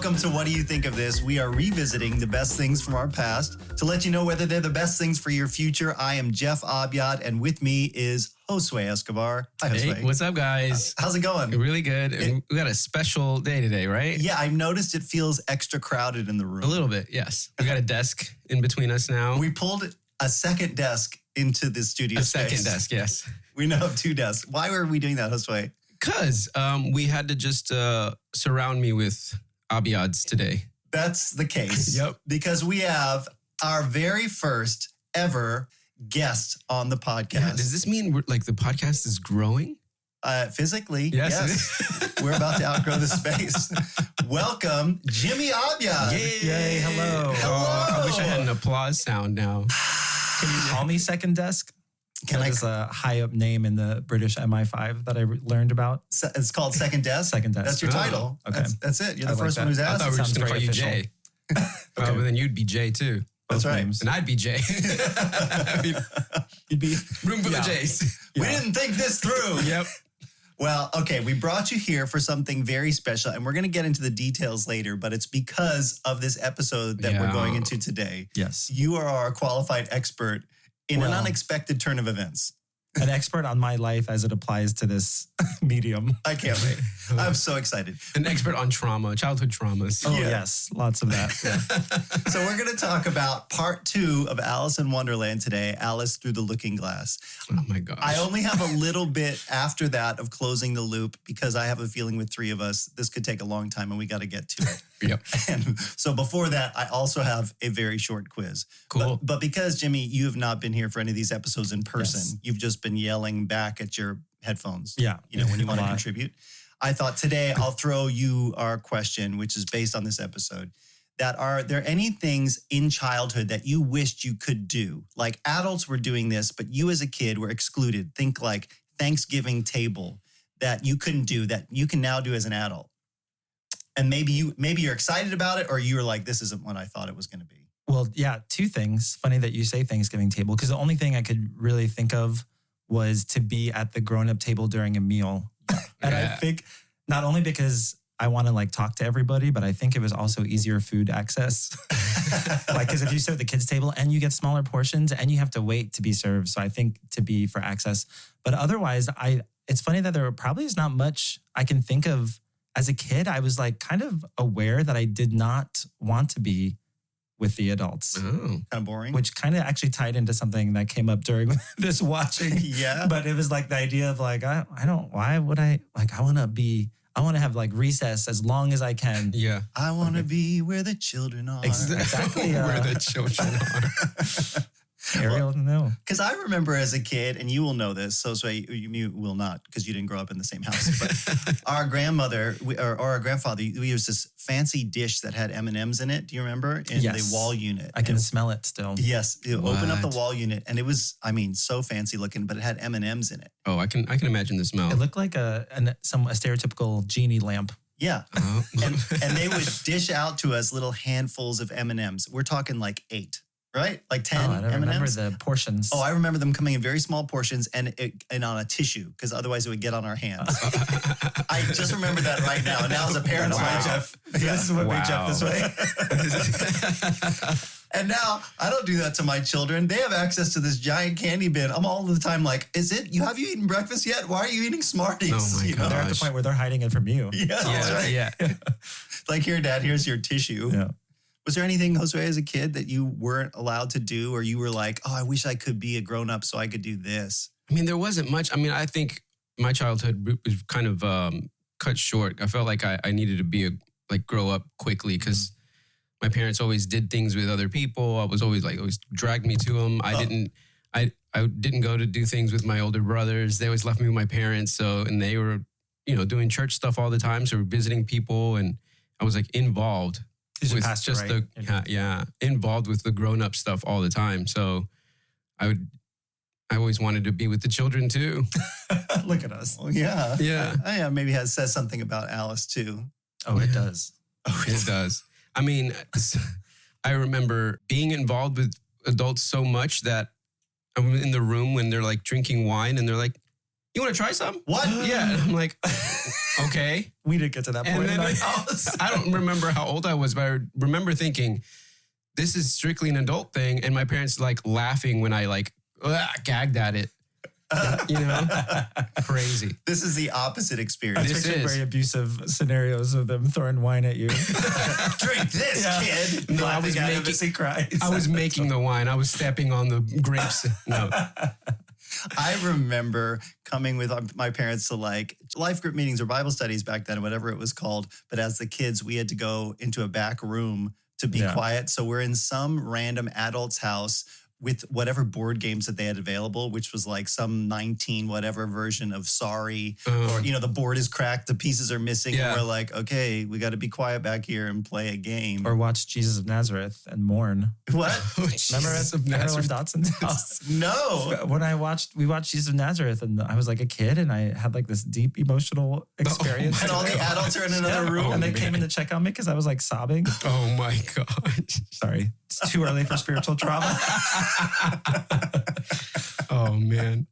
Welcome to What Do You Think of This? We are revisiting the best things from our past to let you know whether they're the best things for your future. I am Jeff Abyad, and with me is Josue Escobar. Hi, Josue. Hey, what's up, guys? How's it going? Really good. We got a special day today, right? Yeah, I noticed it feels extra crowded in the room. A little bit, yes. We got a desk in between us now. We pulled a second desk into the studio space. Second desk, yes. We now have two desks. Why were we doing that, Josue? Because we had to just surround me with Abyads today. That's the case. Yep. Because we have our very first ever guest on the podcast. Yeah, does this mean the podcast is growing? Physically, yes. We're about to outgrow the space. Welcome, Jimmy Abyad. Yay, hello. I wish I had an applause sound now. Can you call me Second Desk? That is a high up name in the British MI5 that I learned about. It's called Second Desk? Second Desk. That's your title. Okay. That's it. You're the first one who's asked. I thought we were just going to call you official. Jay. But then you'd be Jay too. That's right. Names. And I'd be Jay. You'd be room full of Jays. We didn't think this through. Yep. Well, okay, we brought you here for something very special, and we're going to get into the details later, but it's because of this episode that we're going into today. Yes. You are our qualified expert in an unexpected turn of events. an expert on my life as it applies to this medium. I can't wait. I'm so excited. An expert on trauma, childhood traumas. Oh, yes. Lots of that. Yeah. So we're going to talk about part 2 of Alice in Wonderland today, Alice Through the Looking Glass. Oh my gosh. I only have a little bit after that of closing the loop because I have a feeling with 3 of us, this could take a long time and we got to get to it. Yep. And so before that, I also have a very short quiz. Cool. But because, Jimmy, you have not been here for any of these episodes in person, you've just been yelling back at your headphones. Yeah. You know, when you want to contribute. I thought today I'll throw you our question, which is based on this episode. Are there any things in childhood that you wished you could do? Like adults were doing this, but you as a kid were excluded. Think like Thanksgiving table that you couldn't do that you can now do as an adult. And maybe you're excited about it, or you were like, this isn't what I thought it was going to be. Well, yeah, 2 things. Funny that you say Thanksgiving table, because the only thing I could really think of was to be at the grown-up table during a meal. And I think not only because I want to like talk to everybody, but I think it was also easier food access. Like, because if you sit at the kids' table and you get smaller portions and you have to wait to be served. So I think to be for access. But otherwise, it's funny that there probably is not much I can think of. As a kid, I was like kind of aware that I did not want to be with the adults. Oh. Kind of boring. Which kind of actually tied into something that came up during this watching. Yeah. But it was like the idea of like, I want to have like recess as long as I can. Yeah. I want to be where the children are. Exactly. Where the children are. Ariel, no. Because I remember as a kid, and you will know this, so you will not because you didn't grow up in the same house. But our grandmother or our grandfather, we used this fancy dish that had M&Ms in it. Do you remember? In the wall unit. I can smell it still. Yes. You open up the wall unit, and it was, so fancy looking, but it had M&Ms in it. Oh, I can imagine the smell. It looked like a stereotypical genie lamp. Yeah. Oh. and they would dish out to us little handfuls of M&Ms. We're talking like 8. Right? Like 10 I don't remember M&Ms? the portions. Oh, I remember them coming in very small portions and on a tissue because otherwise it would get on our hands. I just remember that right now. And now as a parent, I'm like, Jeff, this is what made Jeff this way. And now I don't do that to my children. They have access to this giant candy bin. I'm all the time like, have you eaten breakfast yet? Why are you eating Smarties? Oh my God. They're at the point where they're hiding it from you. Yeah, that's right. Yeah. Like, here, Dad, here's your tissue. Yeah. Was there anything, Josue, as a kid that you weren't allowed to do, or you were like, oh, I wish I could be a grown-up so I could do this? There wasn't much. I think my childhood was kind of cut short. I felt like I needed to grow up quickly because my parents always did things with other people. I was always dragged me to them. I didn't go to do things with my older brothers. They always left me with my parents. And they were, doing church stuff all the time. So we're visiting people, and I was like involved. With pastor, just right? Involved with the grown-up stuff all the time. So I always wanted to be with the children too. Look at us. Well, yeah. Yeah. Maybe says something about Alice too. Oh, it does. Oh, it does. I remember being involved with adults so much that I'm in the room when they're like drinking wine and they're like, you want to try some? What? Yeah. And I'm like, Okay. We didn't get to that And point in then our house. I don't remember how old I was, but I remember thinking, this is strictly an adult thing. And my parents like laughing when I like gagged at it. You know? Crazy. This is the opposite experience. This This is is. very abusive scenarios of them throwing wine at you. Drink this, kid. No, I was Laughing at him making- as he cries. I was making the wine. I was stepping on the grapes. No. I remember coming with my parents to like life group meetings or Bible studies back then, whatever it was called. But as the kids, we had to go into a back room to be quiet. So we're in some random adult's house with whatever board games that they had available, which was like some 19 whatever version of Sorry, or, you know, the board is cracked, the pieces are missing. Yeah. And we're like, okay, we got to be quiet back here and play a game. Or watch Jesus of Nazareth and mourn. What? Remember Jesus at of Marilyn Nazareth. Dotson's house? No. When we watched Jesus of Nazareth, and I was like a kid, and I had like this deep emotional experience. And all the adults are in another room. and they man. came in to check on me because I was like sobbing. Oh my gosh. Sorry, it's too early for spiritual trauma. Oh man.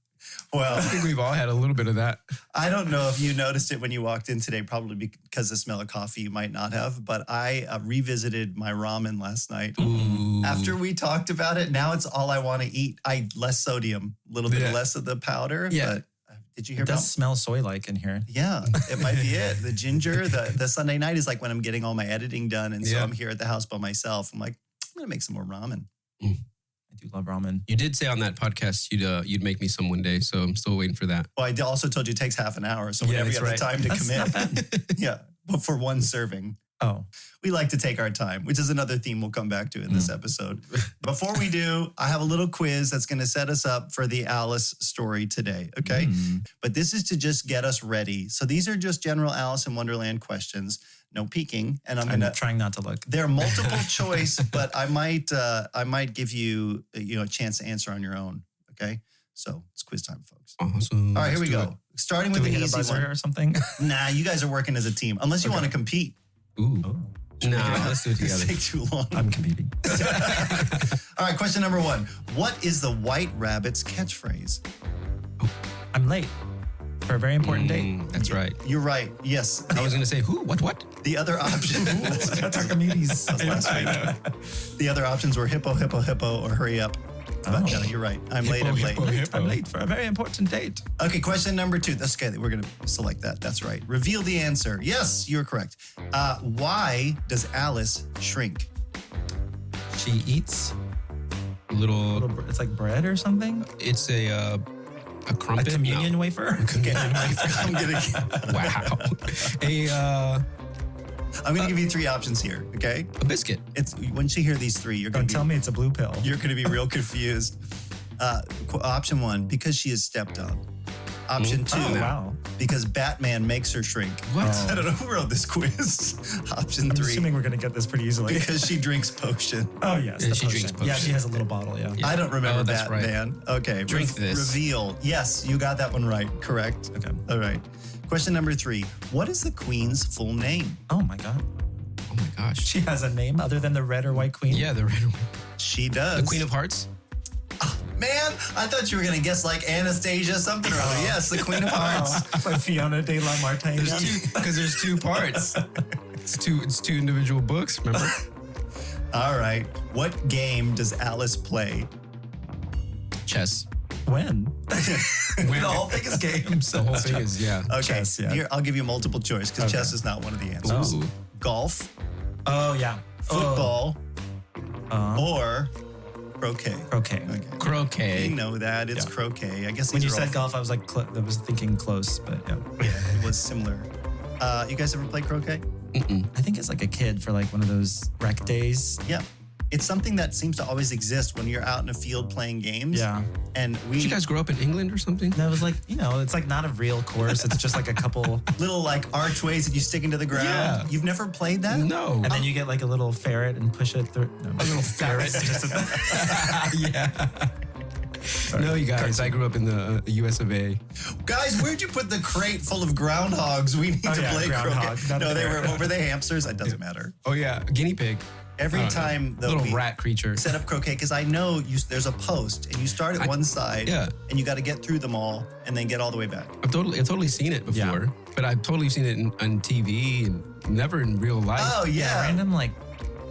Well, I think we've all had a little bit of that. I don't know if you noticed it when you walked in today, probably because the smell of coffee you might not have, but I revisited my ramen last night. Ooh. After we talked about it, now it's all I want to eat. Less sodium, a little bit Yeah. less of the powder. Yeah. But did you hear It about? does smell soy-like in here. Yeah, it might be it. The ginger, the Sunday night is like when I'm getting all my editing done. And so Yeah. I'm here at the house by myself. I'm like, I'm going to make some more ramen. I do love ramen. You did say on that podcast you'd make me some one day, so I'm still waiting for that. Well, I also told you it takes half an hour. So Yeah, whenever you have that's the time to That's not commit. Yeah, but for one serving. Oh, We like to take our time, which is another theme we'll come back to in this episode. Before we do, I have a little quiz that's going to set us up for the Alice story today, okay? But this is to just get us ready. So these are just general Alice in Wonderland questions, no peeking. And I'm I'm going to... trying not to look. They're multiple choice, but I might give you, a chance to answer on your own, okay? So it's quiz time, folks. Awesome. All right, here we Let's do go. Starting Do with we an hit a easy buzzer one. or something? Nah, you guys are working as a team, unless you want to compete. it. Ooh. No, let's do it It's together. take too long. I'm competing. All right, question number 1. What is the White Rabbit's catchphrase? I'm late for a very important date. That's right. You're right. Yes. I was going to say, who? What? The other option. That's Archimedes. The other options were hippo, hippo, hippo, or hurry up. But no, you're right. I'm late. I'm late. I'm late for a very important date. Okay, question number 2. That's okay. We're going to select that. That's right. Reveal the answer. Yes, you're correct. Why does Alice shrink? She eats Little, it's like bread or something. it's a crumpet. A communion wafer. Okay, I'm gonna give you 3 options here. Okay, A biscuit. it's once you hear these 3, you're gonna Don't tell me it's a blue pill. You're gonna be real confused. Option 1, because she is stepped on. Option 2, Oh, wow. because Batman makes her shrink. What? I don't know who wrote this quiz. Option I'm 3, assuming we're going to get this pretty easily. because she drinks potion. Oh, yes. Yeah, the she drinks Yeah, potion. she has a little bottle, yeah. Yeah. I don't remember Oh, that's right. Batman. Okay. Drink this. Reveal. Yes, you got that one right. Correct. Okay. All right. Question number 3. What is the queen's full name? Oh, my God. Oh my gosh. She has a name other than the red or white queen? Yeah, the red one. She does. The Queen of Hearts. Man, I thought you were going to guess like Anastasia something or other. Yes, the Queen of Hearts. Oh, like Fiona de la Martine. Because there's 2 parts. It's two individual books, remember? All right. What game does Alice play? Chess. When? The whole thing is games. The whole thing is, yeah. Okay. Chess, yeah. Here, I'll give you multiple choice because Okay. chess is not one of the answers. Ooh. Golf, Oh, yeah. football, or croquet. Okay. Okay. Croquet. You know that. It's Yeah. croquet. I guess When you these are said all- golf, I was like, I was thinking close, but yeah. Yeah, it was similar. You guys ever play croquet? Mm-mm. I think it's like a kid for like one of those rec days. Yeah. It's something that seems to always exist when you're out in a field playing games. Yeah. And we Did you guys grow up in England or something? And I was like, it's like not a real course. It's just like a couple. little like archways that you stick into the ground. Yeah. You've never played that? No. And then you get like a little ferret and push it through. No, A little ferret. yeah. No, you guys. I grew up in the US of A. Guys, where'd you put the crate full of groundhogs? We need Oh, to yeah, play groundhog, croquet. not No, a they ferret. were they hamsters? It doesn't matter. Oh, yeah. Guinea pig. Every I don't know. time though Little we rat creature. set up croquet, because I know there's a post and you start at one side yeah. and you got to get through them all and then get all the way back. I've totally seen it before. but I've totally seen it on TV and never in real life. Oh, yeah. Random like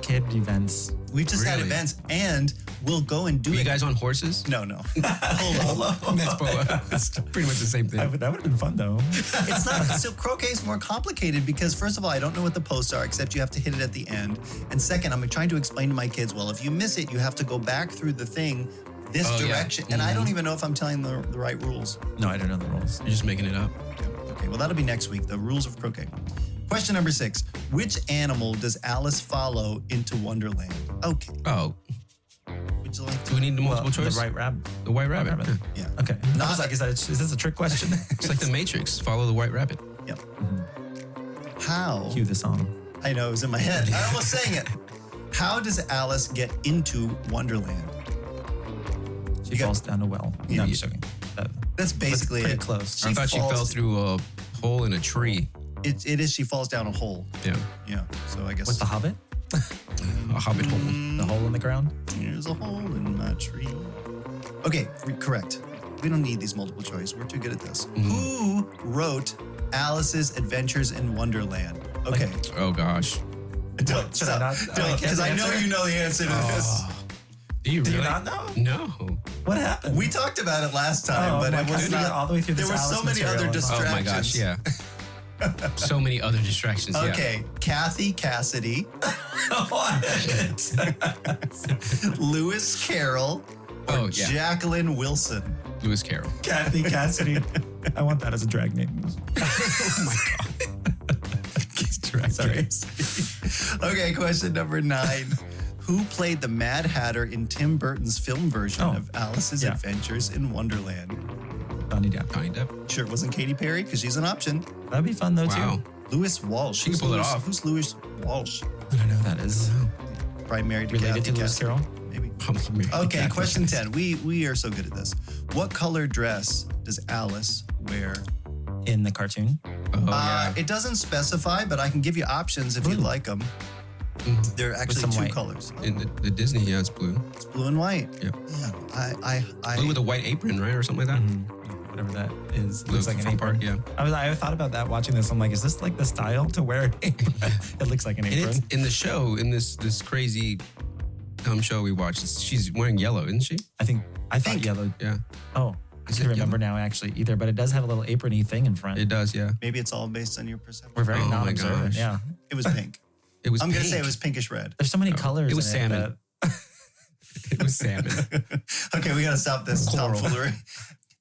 kid events. We just had Really? events and we'll go and do Were it. you guys on horses? No. Polo. That's polo. It's pretty much the same thing. That would have been fun though. It's not. So croquet is more complicated because first of all, I don't know what the posts are, except you have to hit it at the end. And second, I'm trying to explain to my kids, well, if you miss it, you have to go back through the thing this Oh, yeah. direction. And I don't even know if I'm telling the right rules. No, I don't know the rules. You're just making it up. Okay, well, that'll be next week, the rules of croquet. Question number 6. Which animal does Alice follow into Wonderland? Okay. Oh, Would you like do to? we need the multiple choice? The right rabbit. The white rabbit. rabbit. Yeah. Yeah. Okay. I Not was like, is this a trick question? It's like the Matrix. Follow the white rabbit. Yep. How? Cue the song. I know, it was in my head. I almost sang it. How does Alice get into Wonderland? She falls down a well. Yeah. No, I'm just joking. That's basically pretty it. close. I thought she fell through a hole in a tree. It is. She falls down a hole. Yeah. Yeah. So I guess With the Hobbit? A hobbit hole. The hole in the ground? there's a hole in my tree. Okay, correct. We don't need these multiple choice. We're too good at this. Who wrote Alice's Adventures in Wonderland? Okay. Oh, gosh. Don't should I not- Don't, because I know answer? you know the answer to this. Do you Do really? you not know? No. What happened? We talked about it last time, but my it God, was we got not. all the way through There this were so Alice many material other and- distractions. Oh, my gosh, yeah. So many other distractions, yeah. Okay, Kathy Cassidy, What? Lewis Carroll, or Oh, yeah. Jacqueline Wilson. Lewis Carroll. Kathy Cassidy. I want that as a drag name. Sorry. Okay, question number 9. Who played the Mad Hatter in Tim Burton's film version Oh, of Alice's yeah. Adventures in Wonderland? Johnny Depp. Kind of. Sure, it wasn't Katy Perry because she's an option. That'd be fun though Wow. too. Lewis Walsh. She can Who's pull it Lewis- off. Who's Lewis Walsh? I don't know who that is. Probably married to Related Kathy to Lewis Cassidy. Carroll? Maybe. Probably. Okay, question 10. We are so good at this. What color dress does Alice wear? In the cartoon. Oh, yeah. It doesn't specify, but I can give you options if you'd Blue. like them. Mhm. There are actually some 2 white. colors. In the Disney, yeah, it's blue. It's blue and white. Yep. Yeah, I Blue with a white apron, right? Or something like that? Whatever that is. Blue Looks like an front apron. part, yeah. I thought about that watching this. I'm like, is this like the style to wear an apron? It looks like an And apron. it's in the show, in this crazy dumb show we watched, she's wearing yellow, isn't she? I thought Pink. yellow. Yeah. Oh, I Is can't it remember now actually either, but it does have a little aprony thing in front. It does, yeah. maybe it's all based on your perception. We're very Oh my non-observant. gosh. Yeah. It was pink. It was I'm going to say it pink. was pinkish red. There's so many colors. It was in salmon. that- It was salmon. Okay, we got to stop this Coral. tomfoolery.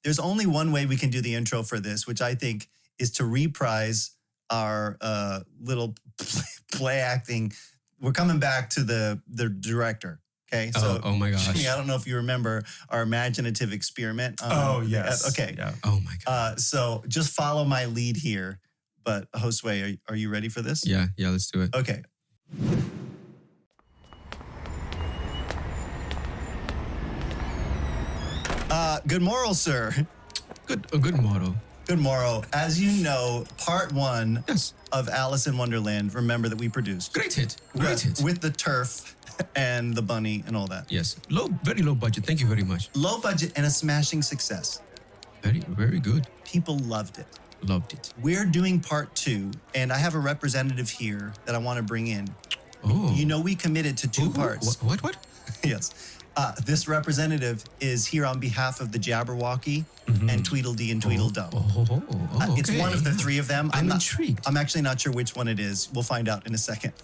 There's only one way we can do the intro for this, which I think is to reprise our little play acting. We're coming back to the director. Okay, Oh my gosh. Jimmy, I don't know if you remember our imaginative experiment. Oh, yes. Okay. Yeah. Oh my god. So just follow my lead here. But Josue, are you ready for this? Yeah, let's do it. Okay. Good morrow, sir. Good motto. Good morrow. As you know, part 1 Yes. of Alice in Wonderland, remember that we produced. Great hit. Great hit. With the turf and the bunny and all that. Yes. Very low budget. Thank you very much. Low budget and a smashing success. Very good. People loved it. Loved it. We're doing part 2, and I have a representative here that I want to bring in. Oh. You know, we committed to 2 Ooh, parts. What? Yes. This representative is here on behalf of the Jabberwocky and Tweedledee and Tweedledum. Oh, It's one of the 3 of them. I'm intrigued. I'm actually not sure which one it is. We'll find out in a second.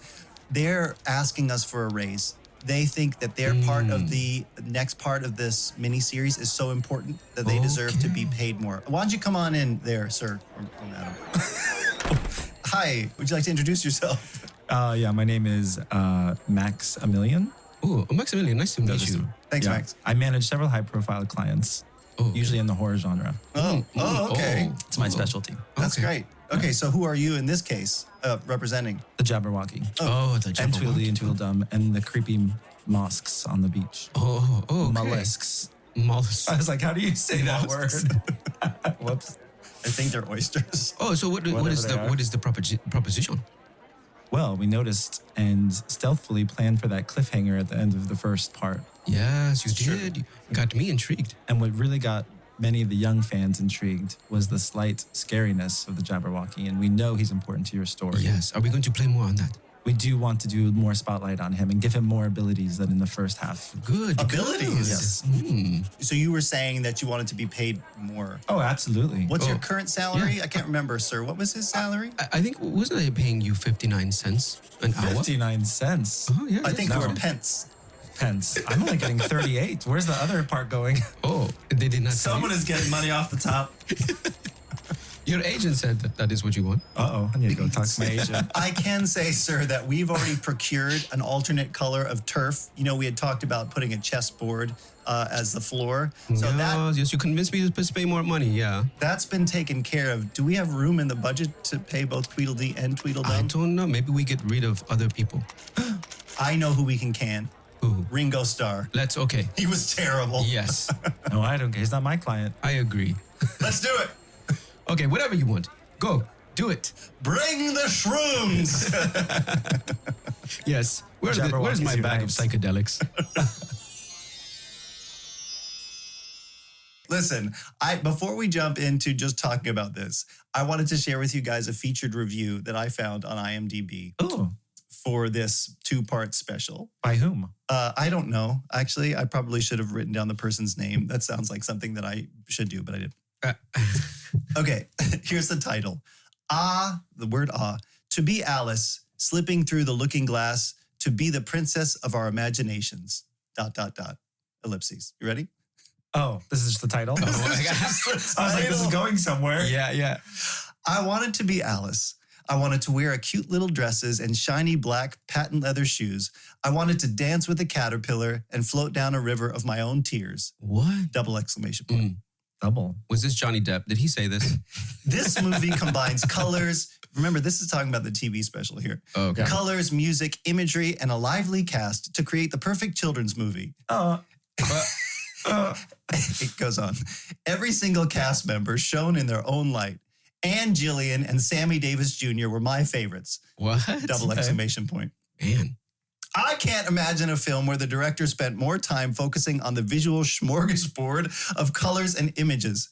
They're asking us for a raise. They think that their part of the next part of this mini-series is so important that they deserve to be paid more. Why don't you come on in there, sir, or madam? Hi, would you like to introduce yourself? Yeah, my name is Max Emilian. Oh, Maximilian, nice to meet you. Thanks, Yeah. Max. I manage several high-profile clients, Oh. usually in the horror genre. Oh, okay. It's my specialty. That's Okay. great. Okay, so who are you in this case representing? The Jabberwocky. Oh, the And Jabberwocky. Tweedledee and Tweedledum and the creepy mosques on the beach. Oh, okay. Mollusks. Mollusks. I was like, how do you say that word? Whoops. I think they're oysters. Oh, so what Whatever is they are. the proposition? Well, we noticed and stealthily planned for that cliffhanger at the end of the first part. Yes, you did. You got me intrigued. And what really got many of the young fans intrigued was the slight scariness of the Jabberwocky, and we know he's important to your story. Yes. Are we going to play more on that? We do want to do more spotlight on him and give him more abilities than in the first half. Good. Abilities? Yes. So you were saying that you wanted to be paid more. Oh, absolutely. What's your current salary? I can't remember, sir. What was his salary? I think, wasn't I paying you 59 cents an hour? 59 cents. Oh, yeah. I think No. they were pence. Pence. I'm only getting 38. Where's the other part going? Oh, they did not tell Someone you? is getting money off the top. Your agent said that is what you want. Uh-oh. I need to go talk to my agent. I can say, sir, that we've already procured an alternate color of turf. You know, we had talked about putting a chessboard as the floor. So Yes, you convinced me to pay more money, yeah. that's been taken care of. Do we have room in the budget to pay both Tweedledee and I Tweedledum? don't know. Maybe we get rid of other people. I know who we can. Who? Ringo Starr. Okay. He was terrible. Yes, No, I don't care. He's not my client. I agree. Let's do it. Okay, whatever you want. Go. Do it. Bring the shrooms. Yes. Where's Jabberwockies my bag of unite. psychedelics? Listen, before we jump into just talking about this, I wanted to share with you guys a featured review that I found on IMDb Oh, for this 2-part special. by whom? I don't know. Actually, I probably should have written down the person's name. That sounds like something that I should do, but I didn't. Okay, here's the title. The word to be Alice, slipping through the looking glass, to be the princess of our imaginations, ... ellipses. You ready? Oh, this is just the title? Oh my God. I was like, this is going somewhere. Yeah. I wanted to be Alice. I wanted to wear cute little dresses and shiny black patent leather shoes. I wanted to dance with a caterpillar and float down a river of my own tears. ! What? Exclamation point. Double. Was this Johnny Depp? Did he say this? This movie combines colors. Remember, this is talking about the TV special here. Okay. Colors, music, imagery, and a lively cast to create the perfect children's movie. It goes on. Every single cast member shone in their own light. Anne Gillian and Sammy Davis Jr. were my favorites. What? ! Exclamation point. Man. I can't imagine a film where the director spent more time focusing on the visual smorgasbord of colors and images. !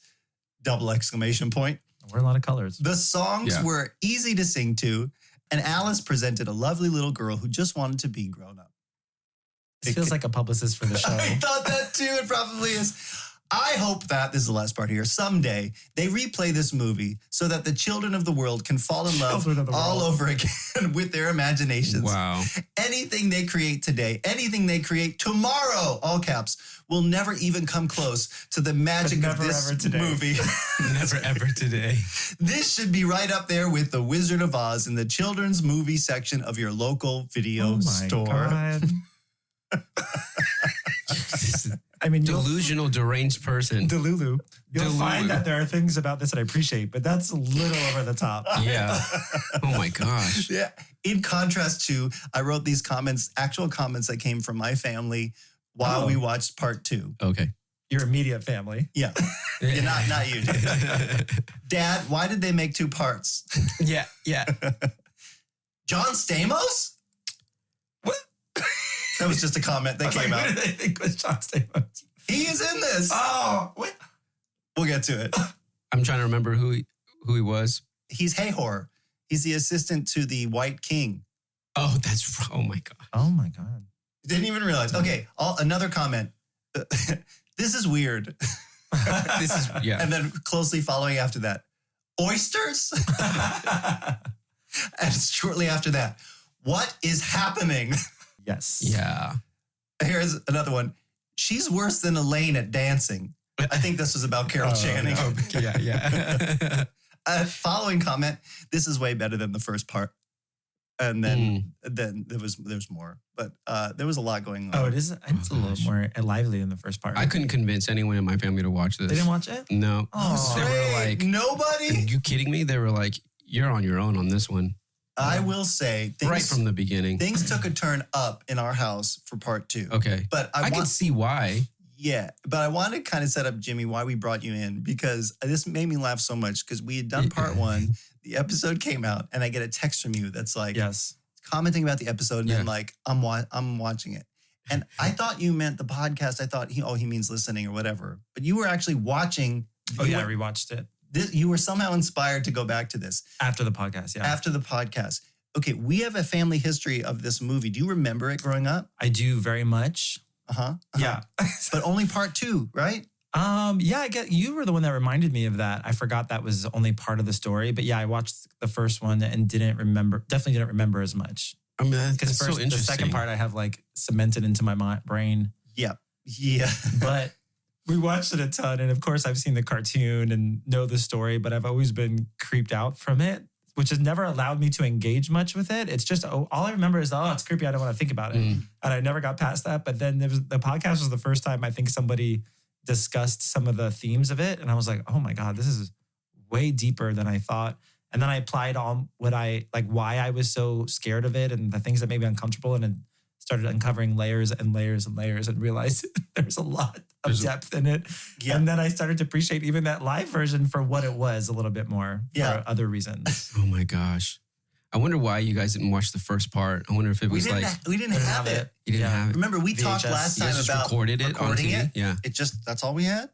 Exclamation point. We're a lot of colors. The songs were easy to sing to, and Alice presented a lovely little girl who just wanted to be grown up. This feels like a publicist for the show. I thought that too. It probably is. I hope that, this is the last part here, someday they replay this movie so that the children of the world can fall in love all over again with their imaginations. Wow. Anything they create today, anything they create tomorrow, all caps, will never even come close to the magic of this movie. Never ever today. This should be right up there with The Wizard of Oz in the children's movie section of your local video store. God. I mean, Delusional, deranged person. Delulu. You'll Delulu. find that there are things about this that I appreciate, but that's a little over the top. Yeah. Oh my gosh. Yeah. In contrast to, I wrote these comments, actual comments that came from my family while we watched part 2. Okay. Your immediate family. Yeah. Not you, dude. Dad, why did they make 2 parts? Yeah. John Stamos? What? That was just a comment that came out. Who did they think was John Stamos? He is in this. Oh, what? We'll get to it. I'm trying to remember who he was. He's Hathor. He's the assistant to the White King. Oh, that's, oh my God. Oh my God. Didn't even realize. Okay, another comment. This is weird. This is, yeah. And then closely following after that, oysters? And shortly after that, what is happening? Yes. Yeah. Here's another one. She's worse than Elaine at dancing. I think this was about Carol Channing. Oh, yeah. Following comment, this is way better than the first part. And then there's more. But there was a lot going on. Oh, it's a little more lively than the first part. I couldn't convince anyone in my family to watch this. They didn't watch it? No. Oh, They were like, nobody? are you kidding me? They were like, you're on your own on this one. I will say, Right from the beginning. things took a turn up in our house for part 2. Okay. But I can see why. Yeah, but I want to kind of set up, Jimmy, why we brought you in, because this made me laugh so much because we had done part 1, the episode came out, and I get a text from you that's like, yes, commenting about the episode, and then like, I'm watching it. And I thought you meant the podcast. I thought he means listening or whatever. But you were actually watching. Oh yeah, I rewatched it. You were somehow inspired to go back to this. After the podcast, yeah. After the podcast. Okay, we have a family history of this movie. Do you remember it growing up? I do very much. Yeah. But only part 2, right? Yeah, I get you were the one that reminded me of that. I forgot that was only part of the story. But yeah, I watched the first one and definitely didn't remember as much. I mean, because so interesting. The second part I have like cemented into my brain. Yeah. But we watched it a ton. And of course, I've seen the cartoon and know the story, but I've always been creeped out from it, which has never allowed me to engage much with it. It's just, all I remember is, it's creepy. I don't want to think about it. And I never got past that. But then the podcast was the first time I think somebody discussed some of the themes of it. And I was like, oh my God, this is way deeper than I thought. And then I applied on why I was so scared of it and the things that made me uncomfortable, and then started uncovering layers and layers and layers and realized there's a lot of depth in it. Yeah. And then I started to appreciate even that live version for what it was a little bit more for other reasons. Oh my gosh. I wonder why you guys didn't watch the first part. I wonder if it was we didn't have it. You didn't have it. Remember, we talked last time about recording it on TV? Yeah. That's all we had?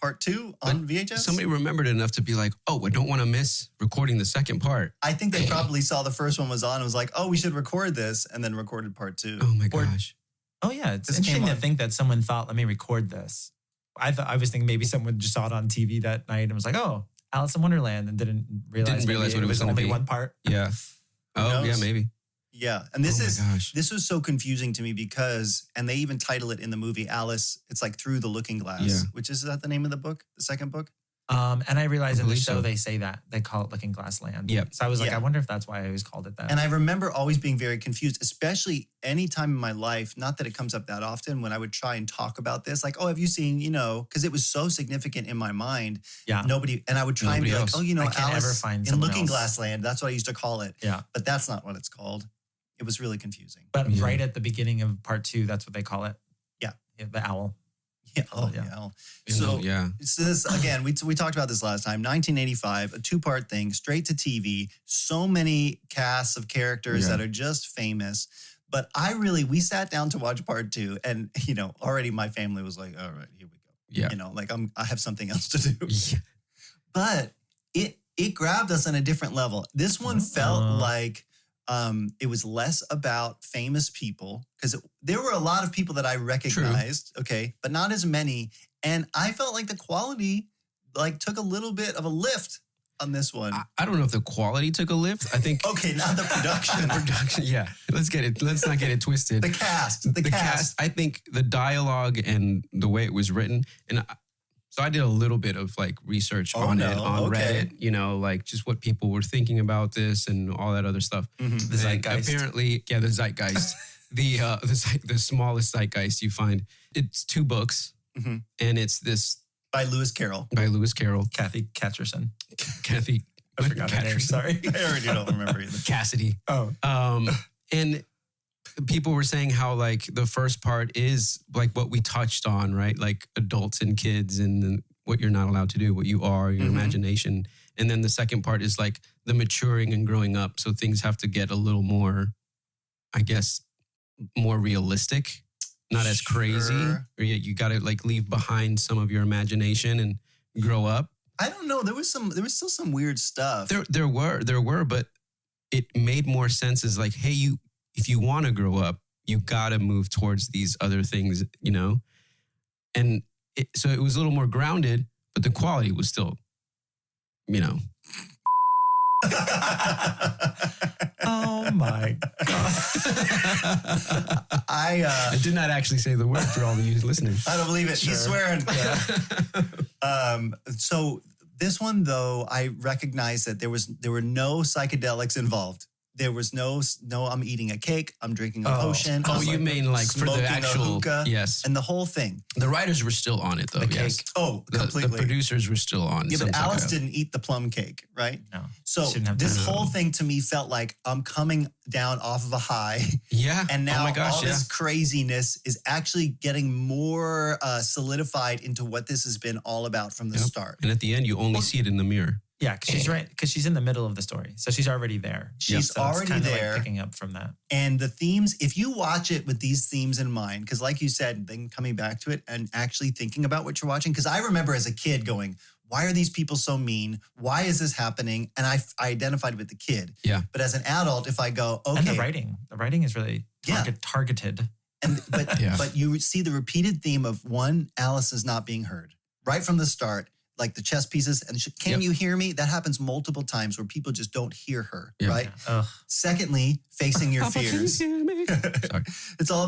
Part 2 on VHS? Somebody remembered enough to be like, I don't want to miss recording the second part. I think they probably saw the first one was on and was like, we should record this, and then recorded part 2. Oh my gosh. It's interesting to think that someone thought, let me record this. I was thinking maybe someone just saw it on TV that night and was like, Alice in Wonderland, and didn't realize what it was only one part. Yeah. Yeah, maybe. Yeah. And this was so confusing to me because, and they even title it in the movie Alice, it's like Through the Looking Glass, which is that the name of the book, the second book? And I realized in the show they say that. They call it Looking Glass Land. Yeah. So I was like, I wonder if that's why I always called it that. And I remember always being very confused, especially any time in my life, not that it comes up that often, when I would try and talk about this, like, have you seen, because it was so significant in my mind. Yeah. And I would try and be like, Alice in Looking Glass Land. That's what I used to call it. Yeah. But that's not what it's called. It was really confusing. But right at the beginning of part 2, that's what they call it. Yeah. The owl. Yeah. Owl. So this, again, we talked about this last time. 1985, a 2-part thing, straight to TV. So many casts of characters that are just famous. But we sat down to watch part 2, and already my family was like, all right, here we go. Yeah. I have something else to do. Yeah. But it grabbed us on a different level. This one felt like it was less about famous people, because there were a lot of people that I recognized, but not as many. And I felt like the quality took a little bit of a lift on this one. I don't know if the quality took a lift. I think not the production. Production, yeah. Let's not get it twisted. The cast. I think the dialogue and the way it was written, and so I did a little bit of research on Reddit, just what people were thinking about this and all that other stuff. Mm-hmm. The zeitgeist. Apparently, the zeitgeist, the smallest zeitgeist you find. It's 2 books, and it's this by Lewis Carroll. Kathy Catcherson. Kathy. I forgot her name. Sorry, I already don't remember either. Cassidy. Oh. And people were saying how the first part is what we touched on, right? Like adults and kids and what you're not allowed to do, what you are, your imagination. And then the second part is the maturing and growing up. So things have to get a little more, I guess, more realistic, not as crazy. Or you got to leave behind some of your imagination and grow up. I don't know. There was still some weird stuff. There were, but it made more sense as hey, if you want to grow up, you got to move towards these other things, And so it was a little more grounded, but the quality was still, Oh my God. I did not actually say the word for all of you listening. I don't believe it. Sure. He's swearing. Yeah. So this one, though, I recognize that there were no psychedelics involved. There was no, I'm eating a cake, I'm drinking a potion. Oh, you mean for the actual, hookah, yes. And the whole thing. The writers were still on it, though, yes. Cake. Oh, completely. The producers were still on. Yeah, but Alice didn't eat the plum cake, right? No. So this whole thing to me felt like I'm coming down off of a high. Yeah. And now this craziness is actually getting more solidified into what this has been all about from the start. And at the end, you only see it in the mirror. Yeah, because she's in the middle of the story. So she's already there. She's so already it's there. Like picking up from that. And the themes, if you watch it with these themes in mind, because like you said, then coming back to it and actually thinking about what you're watching, because I remember as a kid going, why are these people so mean? Why is this happening? And I identified with the kid. Yeah. But as an adult, if I go, okay. And the writing is really targeted. But you see the repeated theme of one, Alice is not being heard right from the start. Like the chess pieces and can you hear me? That happens multiple times where people just don't hear her, right? Yeah. Secondly, facing your fears. Can you hear me? Sorry. It's all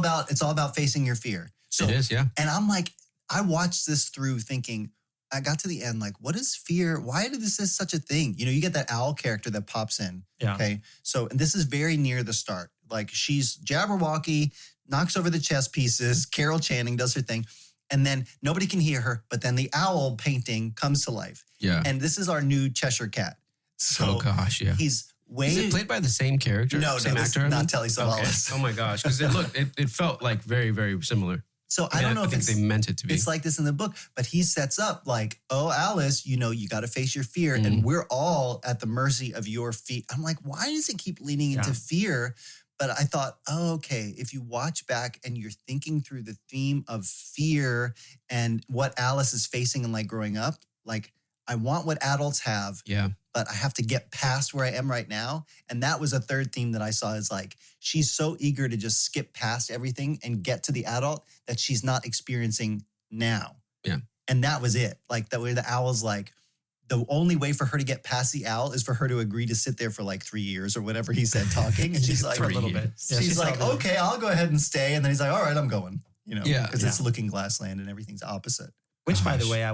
about facing your fear. So, it is, yeah. And I'm like, I watched this through thinking, I got to the end, like, what is fear? Why did this is such a thing? You know, you get that owl character that pops in. Yeah. Okay. So, and this is very near the start. Like she's Jabberwocky, knocks over the chess pieces. Carol Channing does her thing. And then nobody can hear her, but then the owl painting comes to life. Yeah. And this is our new Cheshire Cat. So oh gosh, yeah. He's way... Is it played by the same character? No, same actor? Not Telly Savalas. Okay. Oh my gosh. Because it felt like very, very similar. So I don't know if they meant it to be. It's like this in the book, but he sets up like, oh, Alice, you know, you got to face your fear. And we're all at the mercy of your feet. I'm like, why does it keep leaning into fear? But I thought, oh, okay, if you watch back and you're thinking through the theme of fear and what Alice is facing and like growing up, like I want what adults have, but I have to get past where I am right now. And that was a third theme that I saw is like, she's so eager to just skip past everything and get to the adult that she's not experiencing now. Yeah. And that was it. Like that way the owl's like, the only way for her to get past the owl is for her to agree to sit there for like 3 years or whatever he said talking. And she's like, for a little bit. Yeah, she's like, okay, I'll go ahead and stay. And then he's like, all right, I'm going. You know, because it's Looking Glass Land and everything's opposite. Which, by the way,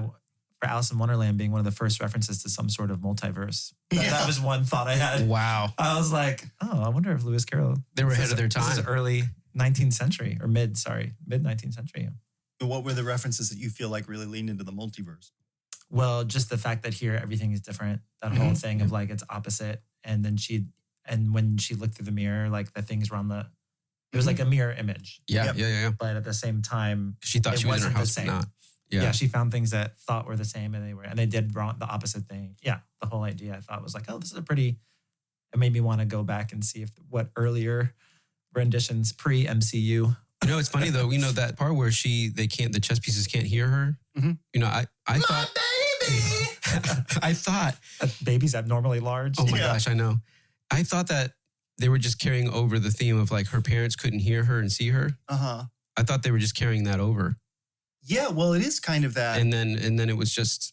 for Alice in Wonderland being one of the first references to some sort of multiverse. That was one thought I had. Wow. I was like, oh, I wonder if Lewis Carroll... They were ahead of their time. This is early 19th century, or mid 19th century. What were the references that you feel like really leaned into the multiverse? Well, just the fact that here everything is different. That whole thing of like it's opposite. And then when she looked through the mirror, like the things were on the... It was like a mirror image. Yeah. But at the same time... She thought she was in her house, but not. Yeah, she found things that thought were the same and they did wrong, the opposite thing. Yeah, the whole idea I thought was like, oh, this is it made me want to go back and see what earlier renditions pre-MCU. You know, it's funny though, that part where the chess pieces can't hear her. Mm-hmm. You know, I thought... baby! I thought... Baby's abnormally large. Oh my gosh, I know. I thought that they were just carrying over the theme of like her parents couldn't hear her and see her. Uh-huh. I thought they were just carrying that over. Yeah, well, it is kind of that. And then it was just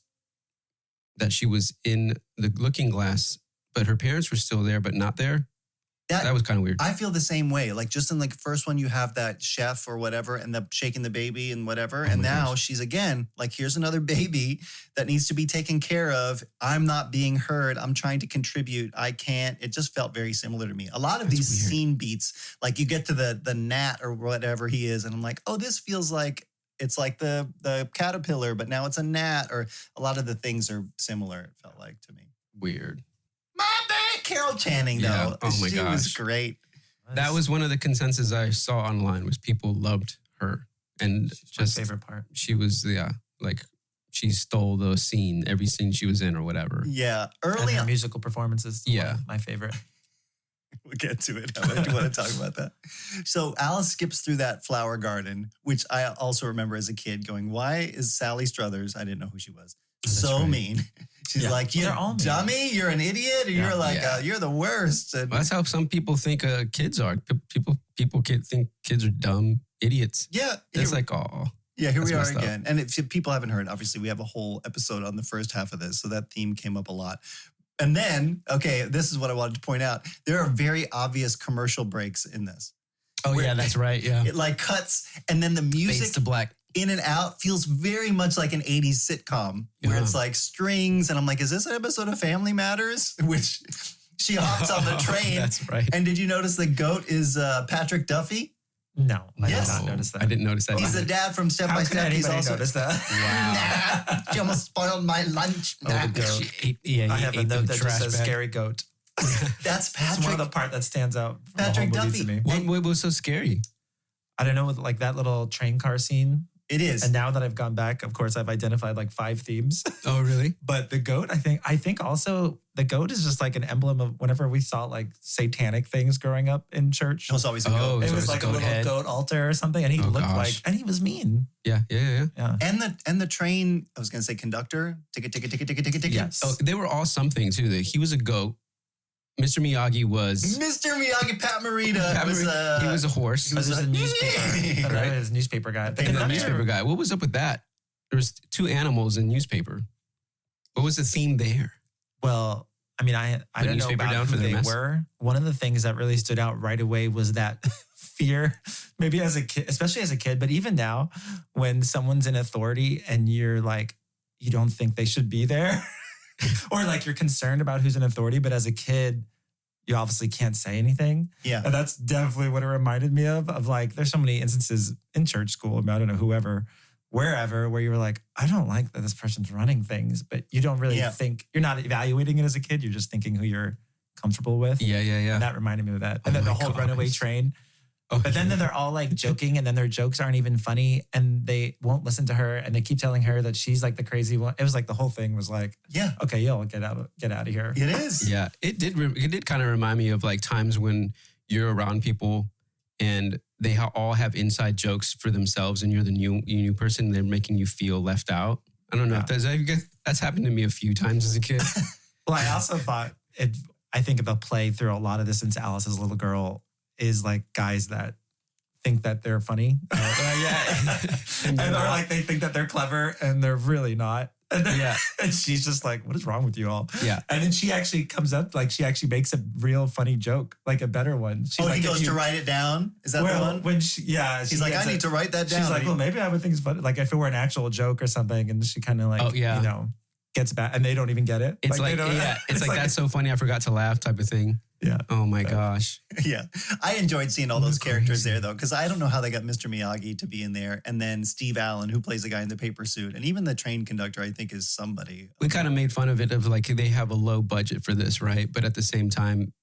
that she was in the looking glass, but her parents were still there, but not there. That was kind of weird. I feel the same way. Like just in like the first one, you have that chef or whatever and the shaking the baby and whatever. And now she's again, like, here's another baby that needs to be taken care of. I'm not being heard. I'm trying to contribute. I can't. It just felt very similar to me. A lot of these scene beats, like you get to the gnat or whatever he is. And I'm like, oh, this feels like it's like the caterpillar, but now it's a gnat, or a lot of the things are similar, it felt like to me. Weird. My bad, Carol Channing, though. Yeah. Oh my gosh. She was great. That was one of the consensus I saw online was people loved her. And just my favorite part. She was, like she stole the scene, every scene she was in or whatever. Yeah. Early on. Musical performances. Yeah. My favorite. We'll get to it. I do want to talk about that. So Alice skips through that flower garden, which I also remember as a kid going, why is Sally Struthers, I didn't know who she was, so mean. She's like, you dummy, you're an idiot, and you're like, you're the worst. And that's how some people think kids are. People think kids are dumb idiots. Yeah. It's like, oh. Yeah, here we are again. And if people haven't heard, obviously we have a whole episode on the first half of this, so that theme came up a lot. And then, okay, this is what I wanted to point out. There are very obvious commercial breaks in this. Oh, yeah, that's right, yeah. It like cuts, and then the music fades to black. In and out feels very much like an 80s sitcom where it's like strings. And I'm like, is this an episode of Family Matters? Which she hops on the train. That's right. And did you notice the goat is Patrick Duffy? No, I did not notice that. I didn't notice that. He's the dad from Step by Step. He's also noticed that. Wow. She almost spoiled my lunch. The goat. I have a note that just says scary goat. That's Patrick. It's one of the part that stands out. Patrick Duffy. What was so scary? I don't know, like that little train car scene. It is. And now that I've gone back, of course, I've identified like 5 themes. Oh, really? But the goat, I think also the goat is just like an emblem of whenever we saw like satanic things growing up in church. It was always a goat. It so was it's like a goat little head. goat altar or something. And he looked like, and he was mean. Yeah. Yeah. And the train, I was going to say conductor, ticket. Yes. Oh, they were all something too. He was a goat. Mr. Miyagi was... Mr. Miyagi, Pat Morita. He was a horse. He was just a newspaper. Right? His newspaper guy. And the newspaper guy. What was up with that? There was 2 animals in newspaper. What was the theme there? Well, I mean, I don't know about who they were. One of the things that really stood out right away was that fear, maybe as a kid, especially as a kid, but even now, when someone's in authority and you're like, you don't think they should be there, or like you're concerned about who's in authority, but as a kid, you obviously can't say anything. Yeah. And that's definitely what it reminded me of like, there's so many instances in church, school, I don't know, whoever, wherever, where you were like, I don't like that this person's running things, but you don't really think, you're not evaluating it as a kid. You're just thinking who you're comfortable with. Yeah. And that reminded me of that. And then the whole runaway train. Oh, but then they're all like joking and then their jokes aren't even funny and they won't listen to her and they keep telling her that she's like the crazy one. It was like the whole thing was like, okay, yo, get out of here. It is. Yeah. It did kind of remind me of like times when you're around people and they all have inside jokes for themselves and you're the new person. They're making you feel left out. I don't know if that's happened to me a few times as a kid. Well, I also thought I think of a play through a lot of this into Alice's little girl is like guys that think that they're funny. And they're like, they think that they're clever and they're really not. And she's just like, what is wrong with you all? Yeah. And then she actually comes up, like she actually makes a real funny joke, like a better one. She's like, he goes to write it down? Is that the one? When she's like, I need to write that down. She's like, well, maybe I would think it's funny. Like if it were an actual joke or something. And she kind of like, gets back and they don't even get it. It's like that's so funny. I forgot to laugh type of thing. Yeah. Oh my gosh. Yeah. I enjoyed seeing all those characters there though, because I don't know how they got Mr. Miyagi to be in there. And then Steve Allen, who plays the guy in the paper suit. And even the train conductor, I think, is somebody. We kind of made fun of it of like they have a low budget for this, right? But at the same time,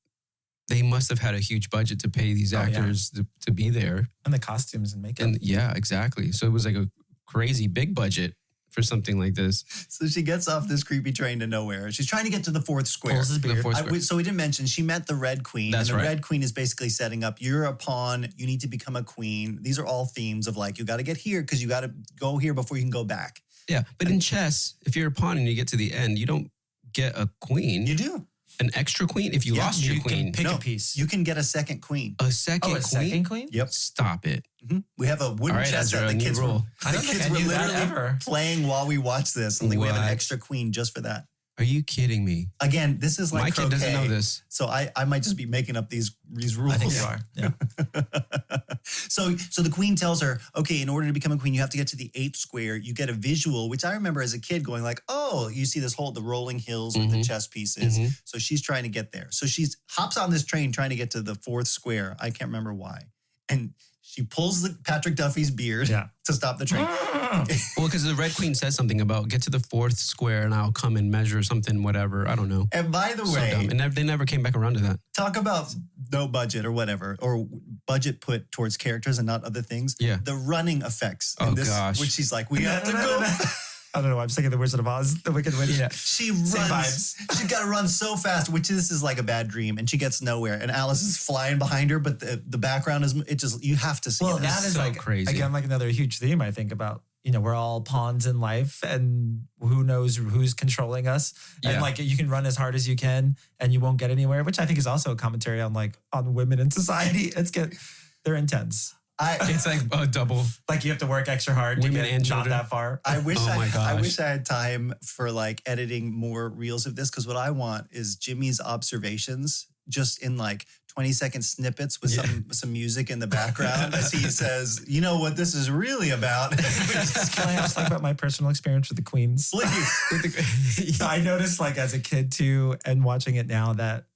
they must have had a huge budget to pay these actors to be there. And the costumes and makeup. And yeah, exactly. So it was like a crazy big budget for something like this. So she gets off this creepy train to nowhere. She's trying to get to the 4th square. So we didn't mention, she met the Red Queen. That's and the right. Red Queen is basically setting up, you're a pawn, you need to become a queen. These are all themes of like, you got to get here because you got to go here before you can go back. Yeah. But in chess, if you're a pawn and you get to the end, you don't get a queen. You do. An extra queen? If you lost your queen. Pick a piece. You can get a second queen. A second queen? Yep. Stop it. Mm-hmm. We have a wooden chess set. The kids were literally playing while we watched this. And we have an extra queen just for that. Are you kidding me? Again, this is like my croquet. kid doesn't know this. So I might just be making up these rules. I think you are. Yeah. So the queen tells her, okay, in order to become a queen, you have to get to the 8th square. You get a visual, which I remember as a kid going like, oh, you see the rolling hills with the chess pieces. Mm-hmm. So she's trying to get there. So she hops on this train trying to get to the 4th square. I can't remember why. And she pulls Patrick Duffy's beard to stop the train. Well, because the Red Queen says something about get to the 4th square and I'll come and measure something, whatever. I don't know. And by the way, and they never came back around to that. Talk about no budget or whatever, or budget put towards characters and not other things. Yeah. The running effects in this, gosh. which she's like, we have to go. I don't know. I'm thinking the Wizard of Oz, the Wicked Witch. Yeah. She runs. She's got to run so fast, which this is like a bad dream, and she gets nowhere. And Alice is flying behind her, but the background is you have to see. Well, it. that is so like crazy. Again, like another huge theme I think about. We're all pawns in life, and who knows who's controlling us. Yeah. And like you can run as hard as you can, and you won't get anywhere. Which I think is also a commentary on women in society. They're intense. It's like a double. Like you have to work extra hard to get not that far. I wish I had time for like editing more reels of this, because what I want is Jimmy's observations just in like 20-second snippets with some music in the background as he says, you know what this is really about. Can I also talk about my personal experience with the Queens? Please. I noticed like as a kid too, and watching it now, that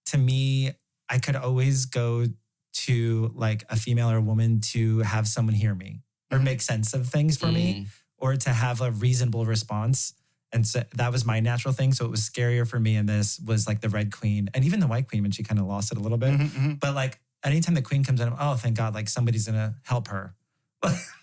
to me, I could always go to like a female or a woman to have someone hear me or make sense of things for me, or to have a reasonable response. And so that was my natural thing. So it was scarier for me in this was like the Red Queen and even the White Queen when she kind of lost it a little bit. Mm-hmm. But like anytime the Queen comes in, oh, thank God, like somebody's going to help her.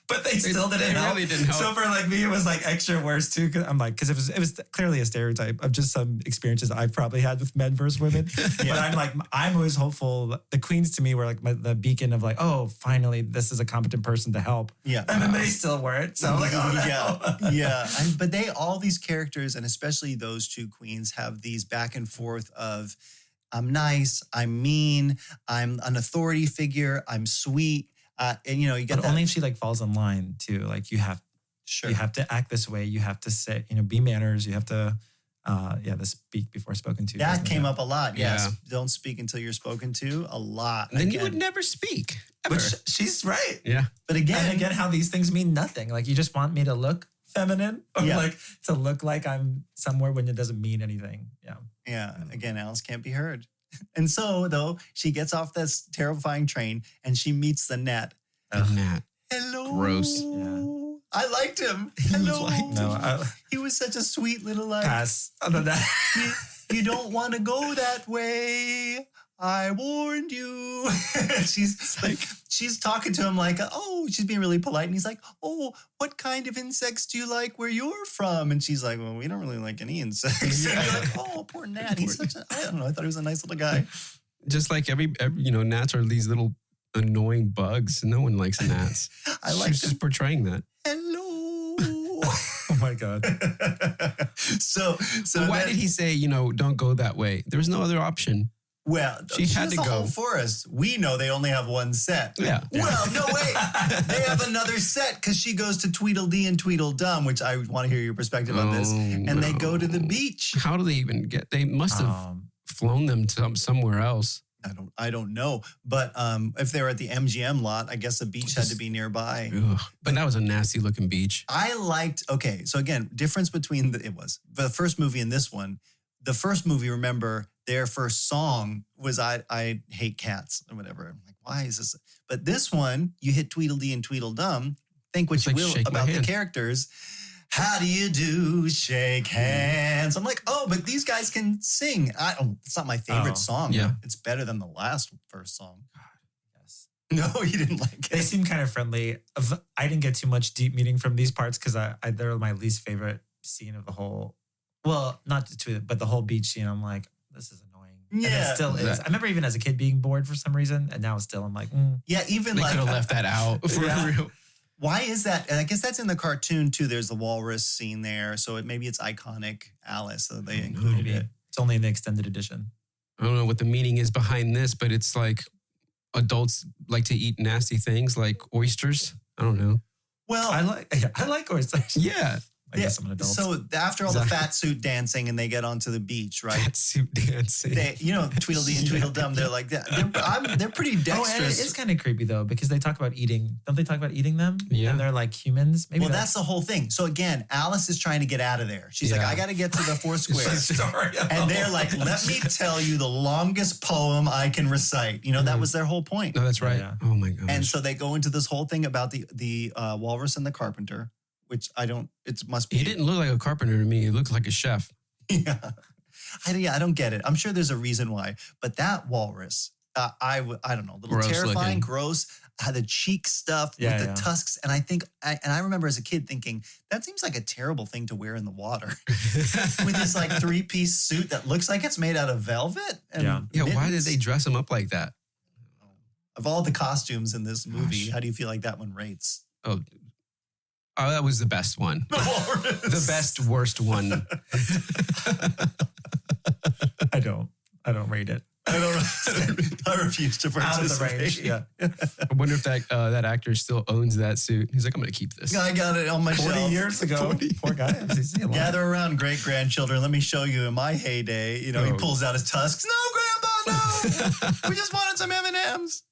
But they still didn't help. Really didn't help. So for like me, it was like extra worse too. I'm like, because it was clearly a stereotype of just some experiences I've probably had with men versus women. But I'm always hopeful. The queens to me were like the beacon of like, oh, finally, this is a competent person to help. Yeah. And then they still weren't. So I'm like, oh no. Yeah. But all these characters, and especially those two queens, have these back and forth of, I'm nice, I'm mean, I'm an authority figure, I'm sweet. And you get but that. only if she like falls in line too. Like you have to act this way. You have to say, be manners. You have to, the speak before spoken to. That came up a lot. Yeah. Yes. Don't speak until you're spoken to a lot. And then you would never speak. Ever. Which she's right. Yeah. But again, how these things mean nothing. Like you just want me to look feminine or like to look like I'm somewhere when it doesn't mean anything. Yeah. Yeah. Again, Alice can't be heard. And so, though, she gets off this terrifying train and she meets the Gnat. Gnat. Hello. Gross. Yeah. I liked him. Hello. He was such a sweet little pass. Other than that. You don't want to go that way. I warned you. she's talking to him like, oh, she's being really polite. And he's like, oh, what kind of insects do you like where you're from? And she's like, well, we don't really like any insects. Yeah. And you're like, oh, poor Gnat. He's I don't know. I thought he was a nice little guy. Just like every gnats are these little annoying bugs. No one likes gnats. She's just portraying that. Hello. Oh my God. So why did he say, don't go that way? There was no other option. Well, she had to the go. Whole forest. We know they only have one set. Yeah. Well, no, wait. They have another set because she goes to Tweedledee and Tweedledum, which I want to hear your perspective on this. And they go to the beach. How do they even get? They must have flown them to somewhere else. I don't know. But if they were at the MGM lot, I guess the beach had to be nearby. Ugh. But that was a nasty looking beach. So again, difference between the first movie and this one. The first movie, remember, their first song was I Hate Cats or whatever. I'm like, why is this? But this one, you hit Tweedledee and Tweedledum. Think what you will about the characters. How do you do? Shake hands. I'm like, oh, but these guys can sing. It's not my favorite song. Yeah. It's better than the first song. Yes. No, you didn't like it. They seem kind of friendly. I didn't get too much deep meaning from these parts because they're my least favorite scene of the whole. Well, not but the whole beach scene. I'm like, this is annoying. Yeah, and it still is. I remember even as a kid being bored for some reason, and now still I'm like, yeah. Even they could have left that out for real. Why is that? And I guess that's in the cartoon too. There's the walrus scene there, so maybe it's iconic Alice. So they included it. It's only in the extended edition. I don't know what the meaning is behind this, but it's like adults like to eat nasty things like oysters. I don't know. Well, I like oysters. Yeah. I guess I'm an adult. So after all the fat suit dancing and they get onto the beach, right? Fat suit dancing. Tweedledee and Tweedledum, they're like that. They're pretty dexterous. Oh, and it's kind of creepy though, because they talk about eating. Don't they talk about eating them? Yeah. And they're like humans. Maybe that's the whole thing. So again, Alice is trying to get out of there. She's like, I got to get to the four squares. And they're like, let me tell you the longest poem I can recite. That was their whole point. No, that's right. Yeah. Oh my gosh. And so they go into this whole thing about the walrus and the carpenter. Which it must be. He didn't look like a carpenter to me. He looked like a chef. Yeah. I don't get it. I'm sure there's a reason why. But that walrus, I don't know, a little terrifying, gross, had the cheek stuff with the tusks. And I remember as a kid thinking, that seems like a terrible thing to wear in the water. With this like 3-piece suit that looks like it's made out of velvet. And why did they dress him up like that? Of all the costumes in this movie, how do you feel like that one rates? Oh, that was the best one. The best, worst one. I don't rate it. I refuse to participate. Out of the range, yeah. I wonder if that actor still owns that suit. He's like, I'm going to keep this. I got it on my 40 shelf. years ago. Poor guy. Gather around, great-grandchildren. Let me show you in my heyday. He pulls out his tusks. No, Grandpa, no. We just wanted some M&Ms.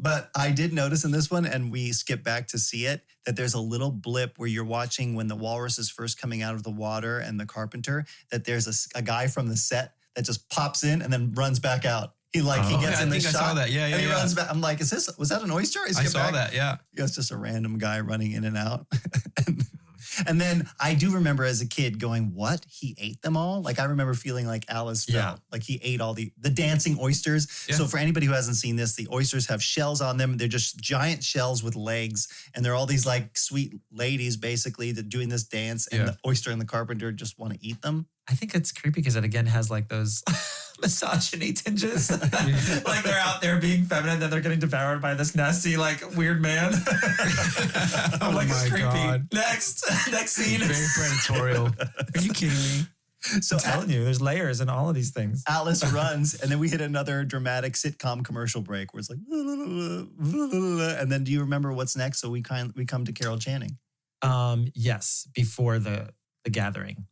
But I did notice in this one, and we skip back to see it, that there's a little blip where you're watching when the walrus is first coming out of the water and the carpenter, that there's a guy from the set that just pops in and then runs back out. He gets in the shot. I saw that. Yeah, and he runs back. I'm like, was that an oyster? I saw that, yeah. It's just a random guy running in and out. And then I do remember as a kid going, what? He ate them all? Like I remember feeling like Alice felt like he ate all the dancing oysters. Yeah. So for anybody who hasn't seen this, the oysters have shells on them. They're just giant shells with legs. And they're all these like sweet ladies basically that doing this dance. And the oyster and the carpenter just want to eat them. I think it's creepy because it again has like those misogyny tinges. Like they're out there being feminine, then they're getting devoured by this nasty, like weird man. I'm like, it's creepy. God. Next scene. Very predatorial. Are you kidding me? So I'm telling you, there's layers in all of these things. Alice runs, and then we hit another dramatic sitcom commercial break where it's like, and then do you remember what's next? So we come to Carol Channing. Yes, before the gathering.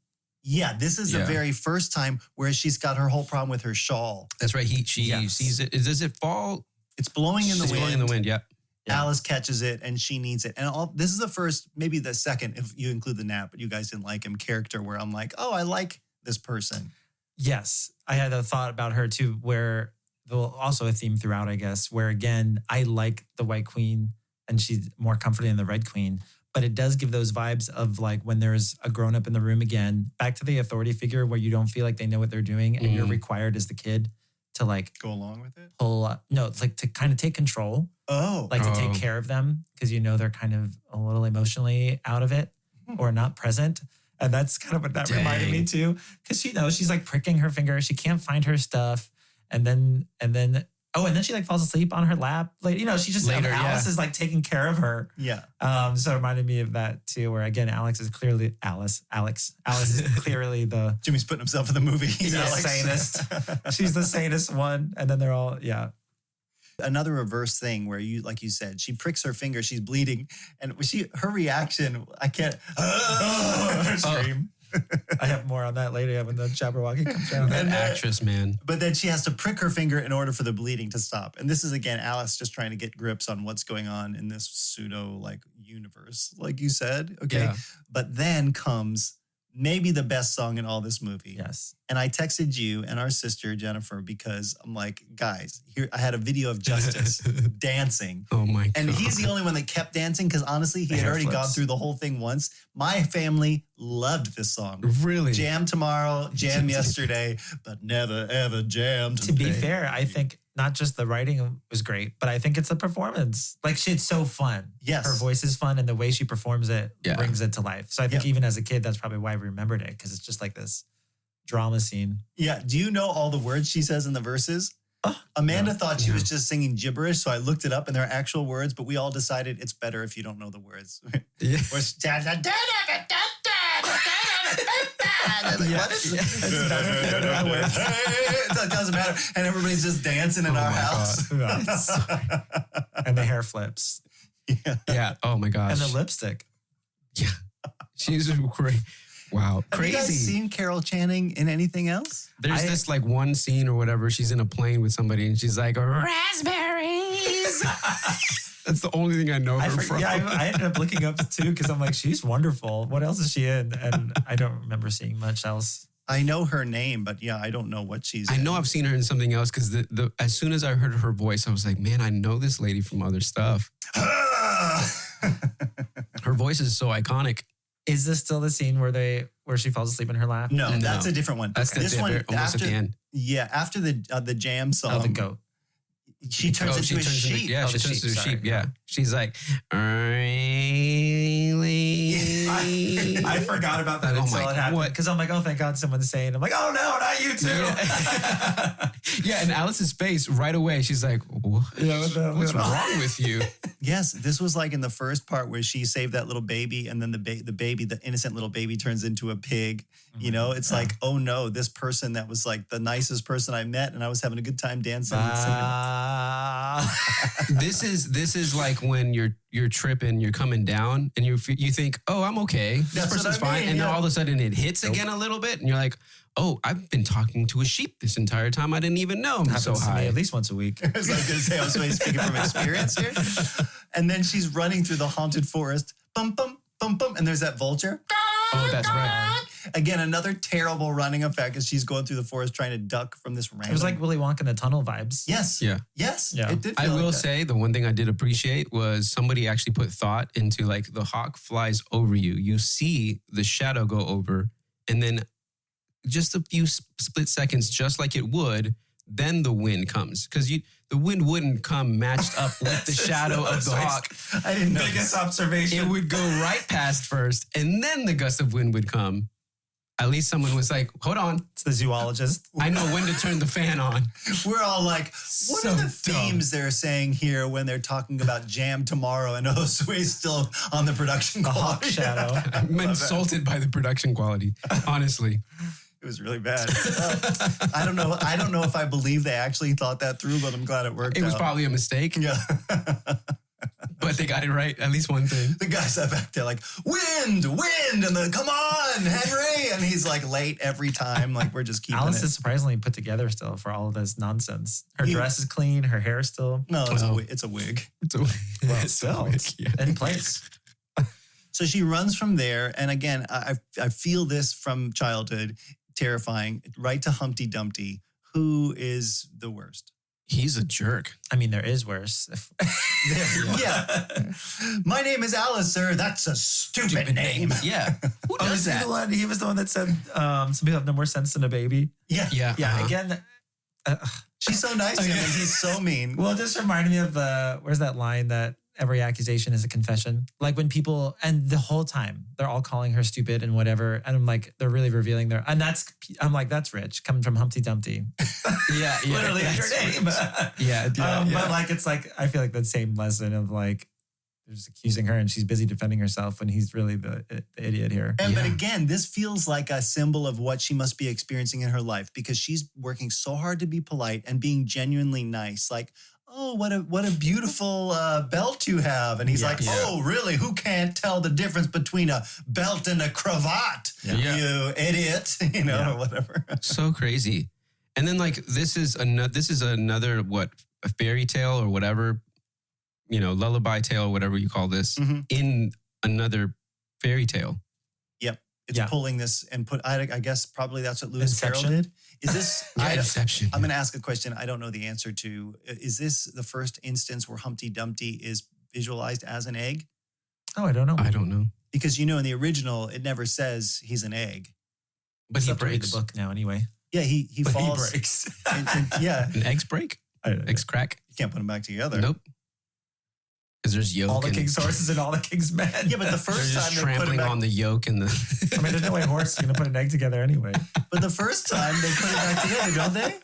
Yeah, this is the very first time where she's got her whole problem with her shawl. That's right. She sees it. Does it fall? It's blowing in the wind. It's blowing in the wind, yeah. Alice catches it and she needs it. And this is the first, maybe the second, if you include the nap, but you guys didn't like him, character where I'm like, oh, I like this person. Yes. I had a thought about her too, where also a theme throughout, I guess, where again, I like the White Queen and she's more comforting than the Red Queen. But it does give those vibes of like when there's a grown-up in the room again, back to the authority figure where you don't feel like they know what they're doing and you're required as the kid to like go along with it. It's like to kind of take control. Oh, like to take care of them because you know they're kind of a little emotionally out of it or not present. And that's kind of what that reminded me too. Because she's like pricking her finger. She can't find her stuff. And then she like falls asleep on her lap. Like, she just Alice is like taking care of her. Yeah. So it reminded me of that too, where again, Alex is clearly Alice is clearly the Jimmy's putting himself in the movie. He's the sanest. She's the sanest one. And then they're all, Another reverse thing where like you said, she pricks her finger, she's bleeding. And her reaction, I can't, her scream. I have more on that later when the Jabberwocky comes out. That actress, man. But then she has to prick her finger in order for the bleeding to stop. And this is, again, Alice just trying to get grips on what's going on in this pseudo, universe, like you said. Okay. Yeah. But then comes maybe the best song in all this movie. Yes. And I texted you and our sister, Jennifer, because I'm like, guys, here I had a video of Justice dancing. Oh my God. And he's the only one that kept dancing because honestly, he had already gone through the whole thing once. My family loved this song. Really? Jam tomorrow, jam yesterday, but never ever jam today. To be fair, I think not just the writing was great, but I think it's the performance. Like, it's so fun. Yes. Her voice is fun and the way she performs it brings it to life. So I think even as a kid, that's probably why I remembered it because it's just like this drama scene. Yeah. Do you know all the words she says in the verses? Amanda thought she was just singing gibberish, so I looked it up and there are actual words, but we all decided it's better if you don't know the words. Yeah. It doesn't matter. And everybody's just dancing in our house. And the hair flips. Yeah. Oh my gosh. And the lipstick. Yeah. She's great. Wow. Crazy. Have you guys seen Carol Channing in anything else? There's this like one scene or whatever. She's in a plane with somebody and she's like, raspberries. That's the only thing I know her from. Yeah, I ended up looking up too because I'm like, she's wonderful. What else is she in? And I don't remember seeing much else. I know her name, but I don't know what she's in. I know I've seen her in something else because as soon as I heard her voice, I was like, man, I know this lady from other stuff. Her voice is so iconic. Is this still the scene where she falls asleep in her lap? No, that's a different one. That's this one almost at the end. Yeah, after the jam song. Oh, the goat. She turns into a sheep. Yeah, she turns into a sheep. Yeah. She's like, I forgot about that until it happened. Because I'm like, oh, thank God someone's saying. I'm like, oh no, not you too. Yeah, and Alice's face right away, she's like, what's wrong with you? Yes, this was like in the first part where she saved that little baby and then the innocent little baby turns into a pig. Mm-hmm. It's like, oh no, this person that was like the nicest person I met and I was having a good time dancing. This is like when you're tripping, you're coming down and you think, oh, I'm okay. This person's fine. And then all of a sudden it hits again a little bit and you're like, oh, I've been talking to a sheep this entire time. I didn't even know I'm so high. To me at least once a week. I was going to say, I was speaking from experience here. And then she's running through the haunted forest. Bum, bum, bum, bum. And there's that vulture. Oh, that's right. Again, another terrible running effect as she's going through the forest trying to duck from this random. It was like Willy Wonka in the tunnel vibes. Yes. Yeah. Yes. Yeah. It did I feel will like that. say the one thing I did appreciate was somebody actually put thought into like the hawk flies over you. You see the shadow go over, and then just a few split seconds, just like it would, then the wind comes. Because the wind wouldn't come matched up with the shadow of the hawk. I didn't know. Biggest observation. It would go right past first, and then the gust of wind would come. At least someone was like, hold on, It's the zoologist. I know when to turn the fan on. We're all like, what So are the dumb. themes they're saying here when they're talking about Jam Tomorrow and Josue's still on the production The hawk quality? shadow. I'm insulted by the production quality, honestly. It was really bad. I don't know. I don't know if I believe they actually thought that through, but I'm glad it worked. It was out. probably a mistake, Yeah. but they got it right. At least one thing. The guy sat back there like, wind, and then come on, Henry. And he's like late every time. Like we're just keeping Alice it. is surprisingly put together still for all of this nonsense. Her You- dress is clean. Her hair is still No, Well. it's a wig. well It's still yeah. in place. So she runs from there. And again, I feel this from childhood, terrifying, right to Humpty Dumpty, who is the worst. He's a jerk. I mean, there is worse. Yeah. My name is Alice, sir. That's a stupid name. Yeah. Who Oh, does is he that? the one? He was the one that said some people have no more sense than a baby. Yeah. Yeah. Yeah, uh-huh. again. She's so nice to him and he's so mean. Well, it just reminded me of where's that line that every accusation is a confession? Like when people, and the whole time they're all calling her stupid and whatever. And I'm like, they're really revealing I'm like, that's rich coming from Humpty Dumpty. Yeah. Yeah. Literally That's your name. Yeah. Yeah. But like, it's like, I feel like that same lesson of like, they're just accusing her and she's busy defending herself when he's really the idiot here. And but Yeah. again, this feels like a symbol of what she must be experiencing in her life because she's working so hard to be polite and being genuinely nice. Like, oh, what a beautiful belt you have. And he's Yeah. like, Yeah. oh, really? Who can't tell the difference between a belt and a cravat? Yeah. Yeah. You idiot, Yeah. or whatever. So crazy. And then like this is another what, a fairy tale or whatever, lullaby tale or whatever you call this Mhm. in another fairy tale. It's Yeah. pulling this and I guess probably that's what Lewis Carroll Inception? did. Is this, Yeah, Inception. I'm going to ask a question I don't know the answer to. Is this the first instance where Humpty Dumpty is visualized as an egg? Oh, I don't know. I don't know. Because, in the original, it never says he's an egg. But he Still have to read breaks. the book now anyway. Yeah, he But falls. he breaks. Yeah, An eggs break? I don't know. Eggs crack? you can't put them back together. Nope. Because there's yolk. All the and king's horses and all the king's men. Yeah, but the they're first just time they put it trampling back, on the yolk and the. I mean, there's no way a horse is going to put an egg together anyway. but the first time they put it back together, don't they?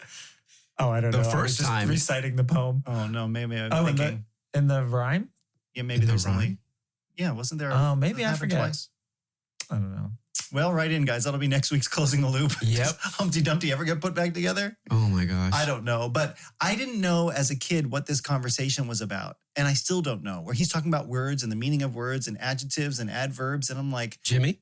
Oh, I don't The know. I was first just time- reciting the poem. Oh no, maybe I'm Oh, thinking. in the rhyme? Yeah, maybe in the there's only. rhyme? Yeah, wasn't there? Oh, maybe doesn't I happen forget. twice? I don't know. Well, write in, guys. That'll be next week's Closing the Loop. Yep. Does Humpty Dumpty ever get put back together? Oh my gosh. I don't know, but I didn't know as a kid what this conversation was about. And I still don't know. Where he's talking about words and the meaning of words and adjectives and adverbs. And I'm like, Jimmy?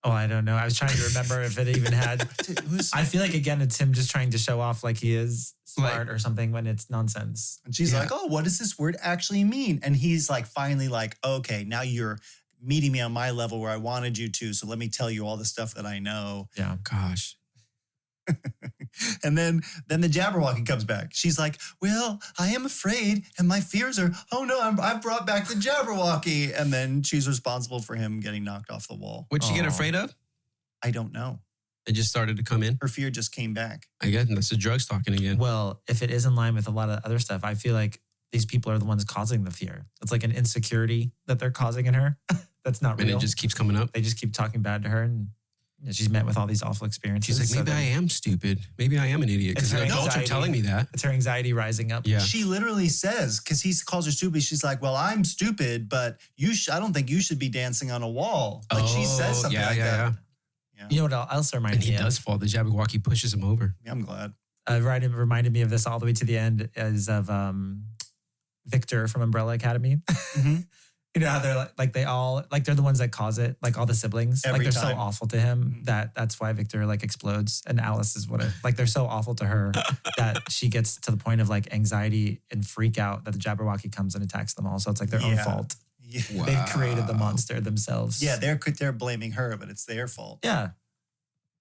Oh, I don't know. I was trying to remember if it even had. who's. I feel like, again, it's him just trying to show off like he is smart Like- or something when it's nonsense. And she's Yeah. like, oh, what does this word actually mean? And he's like, finally like, okay, now you're meeting me on my level where I wanted you to. So let me tell you all the stuff that I know. Yeah. Gosh. And then the Jabberwocky comes back. She's like, well, I am afraid. And my fears are, oh no, I've brought back the Jabberwocky. And then she's responsible for him getting knocked off the wall. What'd she get Aw. afraid of? I don't know. It just started to come in. Her fear just came back. I guess that's the drugs talking again. Well, if it is in line with a lot of other stuff, I feel like these people are the ones causing the fear. It's like an insecurity that they're causing in her. That's not And real. it just keeps coming up. They just keep talking bad to her, and she's met with all these awful experiences. She's like, maybe I am stupid. Maybe I am an idiot. Because It's the her adults are anxiety. telling me that. It's her anxiety rising up. Yeah. She literally says, because he calls her stupid, she's like, well, I'm stupid, but I don't think you should be dancing on a wall. Like she says something like that. Yeah. You know what else And reminded he me does fall. The Jabberwocky pushes him over. Yeah, I'm glad. of? It reminded me of this all the way to the end is of Victor from Umbrella Academy. Mhm. You know how they're like they all like they're the ones that cause it, like all the siblings. Every like they're time. so awful to him Mhm. that's why Victor like explodes. And Alice is like they're so awful to her that she gets to the point of like anxiety and freak out that the Jabberwocky comes and attacks them all. So it's like their own Yeah. fault. Yeah. Wow. They've created the monster themselves. Yeah, they're blaming her, but it's their fault. Yeah.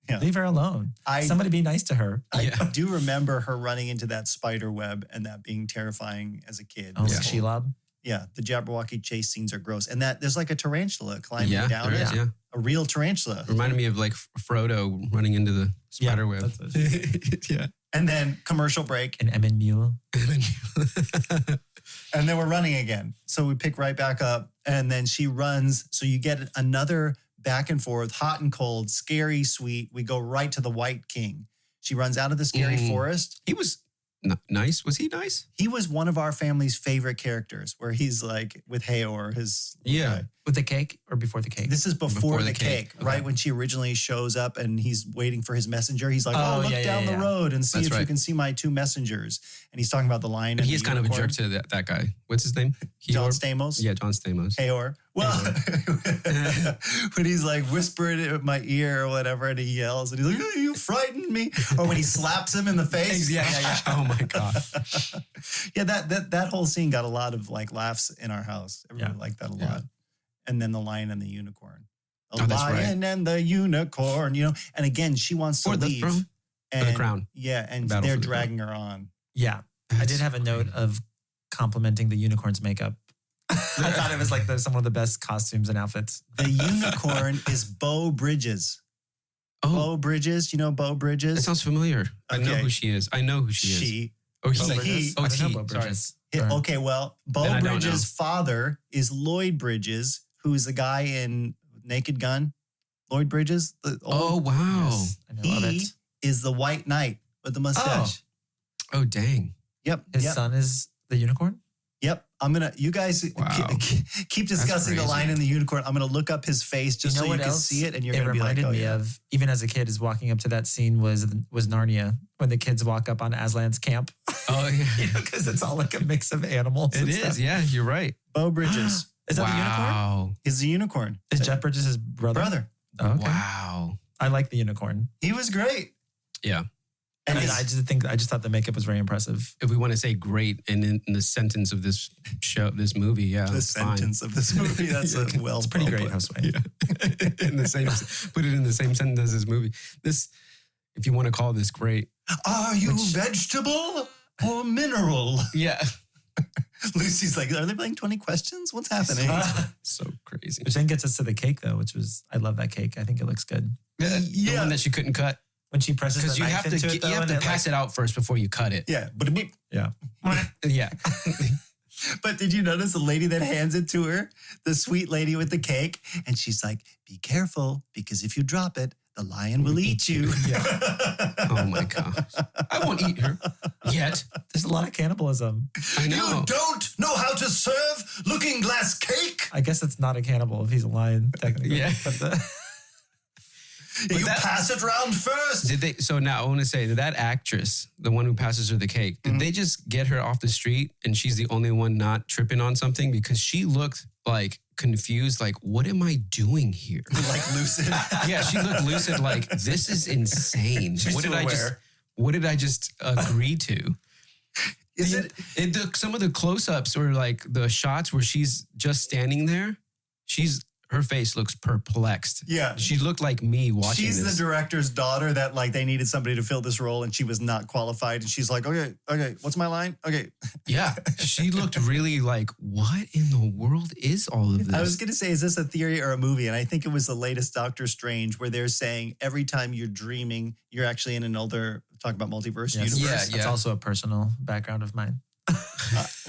Yeah. Leave her alone. Somebody be nice to her. I do remember her running into that spider web and that being terrifying as a kid. Oh, like Shelob? Yeah, the Jabberwocky chase scenes are gross. And that there's like a tarantula climbing down. There is, yeah. A real tarantula. Reminded me of like Frodo running into the spider web. Yeah. And then commercial break. An Emmen Mule. And then we're running again. So we pick right back up and then she runs. So you get another back and forth, hot and cold, scary, sweet. We go right to the White King. She runs out of the scary forest. He was nice. Was he nice? He was one of our family's favorite characters where he's like with Hayor, his guy. With the cake or before the cake? This is before the cake, right? When she originally shows up and he's waiting for his messenger. He's like, look down the road and see if you can see my two messengers. And he's talking about the lion. And he's kind of a jerk to that guy. What's his name? John Stamos? Yeah, John Stamos. Hayor. Well, when he's like whispering in my ear or whatever and he yells and he's like, you frightened me. Or when he slaps him in the face. Yeah. Oh my God. Yeah, that whole scene got a lot of like laughs in our house. Everyone liked that a lot. And then the lion and the unicorn. The lion and the unicorn, And again, she wants to leave. For the crown. Yeah, and they're dragging her on. Yeah. I did have a note of complimenting the unicorn's makeup. I thought it was like some of the best costumes and outfits. The unicorn is Beau Bridges. Oh. Beau Bridges, you know Beau Bridges? That sounds familiar. I know who she is. She. Oh, he. He. Oh, it's he. Beau Bridges. Sorry. Okay, well, Beau Bridges' father is Lloyd Bridges, who's the guy in Naked Gun. Lloyd Bridges. Wow. Yes, I love it. Is the White Knight with the mustache. Oh, dang. Yep. His son is the unicorn? Yep. You guys keep discussing the lion and the unicorn. I'm going to look up his face just so you can see it. And you're going to be like, it reminded me of, even as a kid, is walking up to that scene was Narnia, when the kids walk up on Aslan's camp. Oh, yeah. Because it's all like a mix of animals. It is. Yeah, you're right. Beau Bridges. Is that the unicorn? He's the unicorn. Is Jeff Bridges his brother? Oh, okay. Wow. I like the unicorn. He was great. Yeah. And I just thought the makeup was very impressive. If we want to say great, and in the sentence of this movie, yeah, the sentence of this movie, that's it's pretty great, Josue. Yeah. Put it in the same sentence as this movie. This, if you want to call this great, are you vegetable or mineral? Yeah. Lucy's like, are they playing 20 questions? What's happening? So crazy. Which then gets us to the cake, though, I love that cake. I think it looks good. The one that she couldn't cut. When she presses the knife into it, though, you have to pass it out first before you cut it. Yeah. Yeah. Yeah. But did you notice the lady that hands it to her? The sweet lady with the cake. And she's like, be careful, because if you drop it, the lion will eat you. Yeah. Oh my gosh. I won't eat her yet. There's a lot of cannibalism. I know. You don't know how to serve looking glass cake? I guess it's not a cannibal if he's a lion, technically. Yeah. You pass it around first. So now I want to say that actress, the one who passes her the cake, did they just get her off the street and she's the only one not tripping on something? Because she looked like confused, like, what am I doing here? Like lucid. Yeah, she looked lucid, like, this is insane. What did I just agree to? Some of the close-ups or like the shots where she's just standing there, her face looks perplexed. Yeah. She looked like me watching this. She's the director's daughter that like they needed somebody to fill this role and she was not qualified. And she's like, okay, what's my line? Okay. Yeah. She looked really like, what in the world is all of this? I was going to say, is this a theory or a movie? And I think it was the latest Doctor Strange where they're saying every time you're dreaming, you're actually in another, talk about multiverse universe. Yeah. It's also a personal background of mine.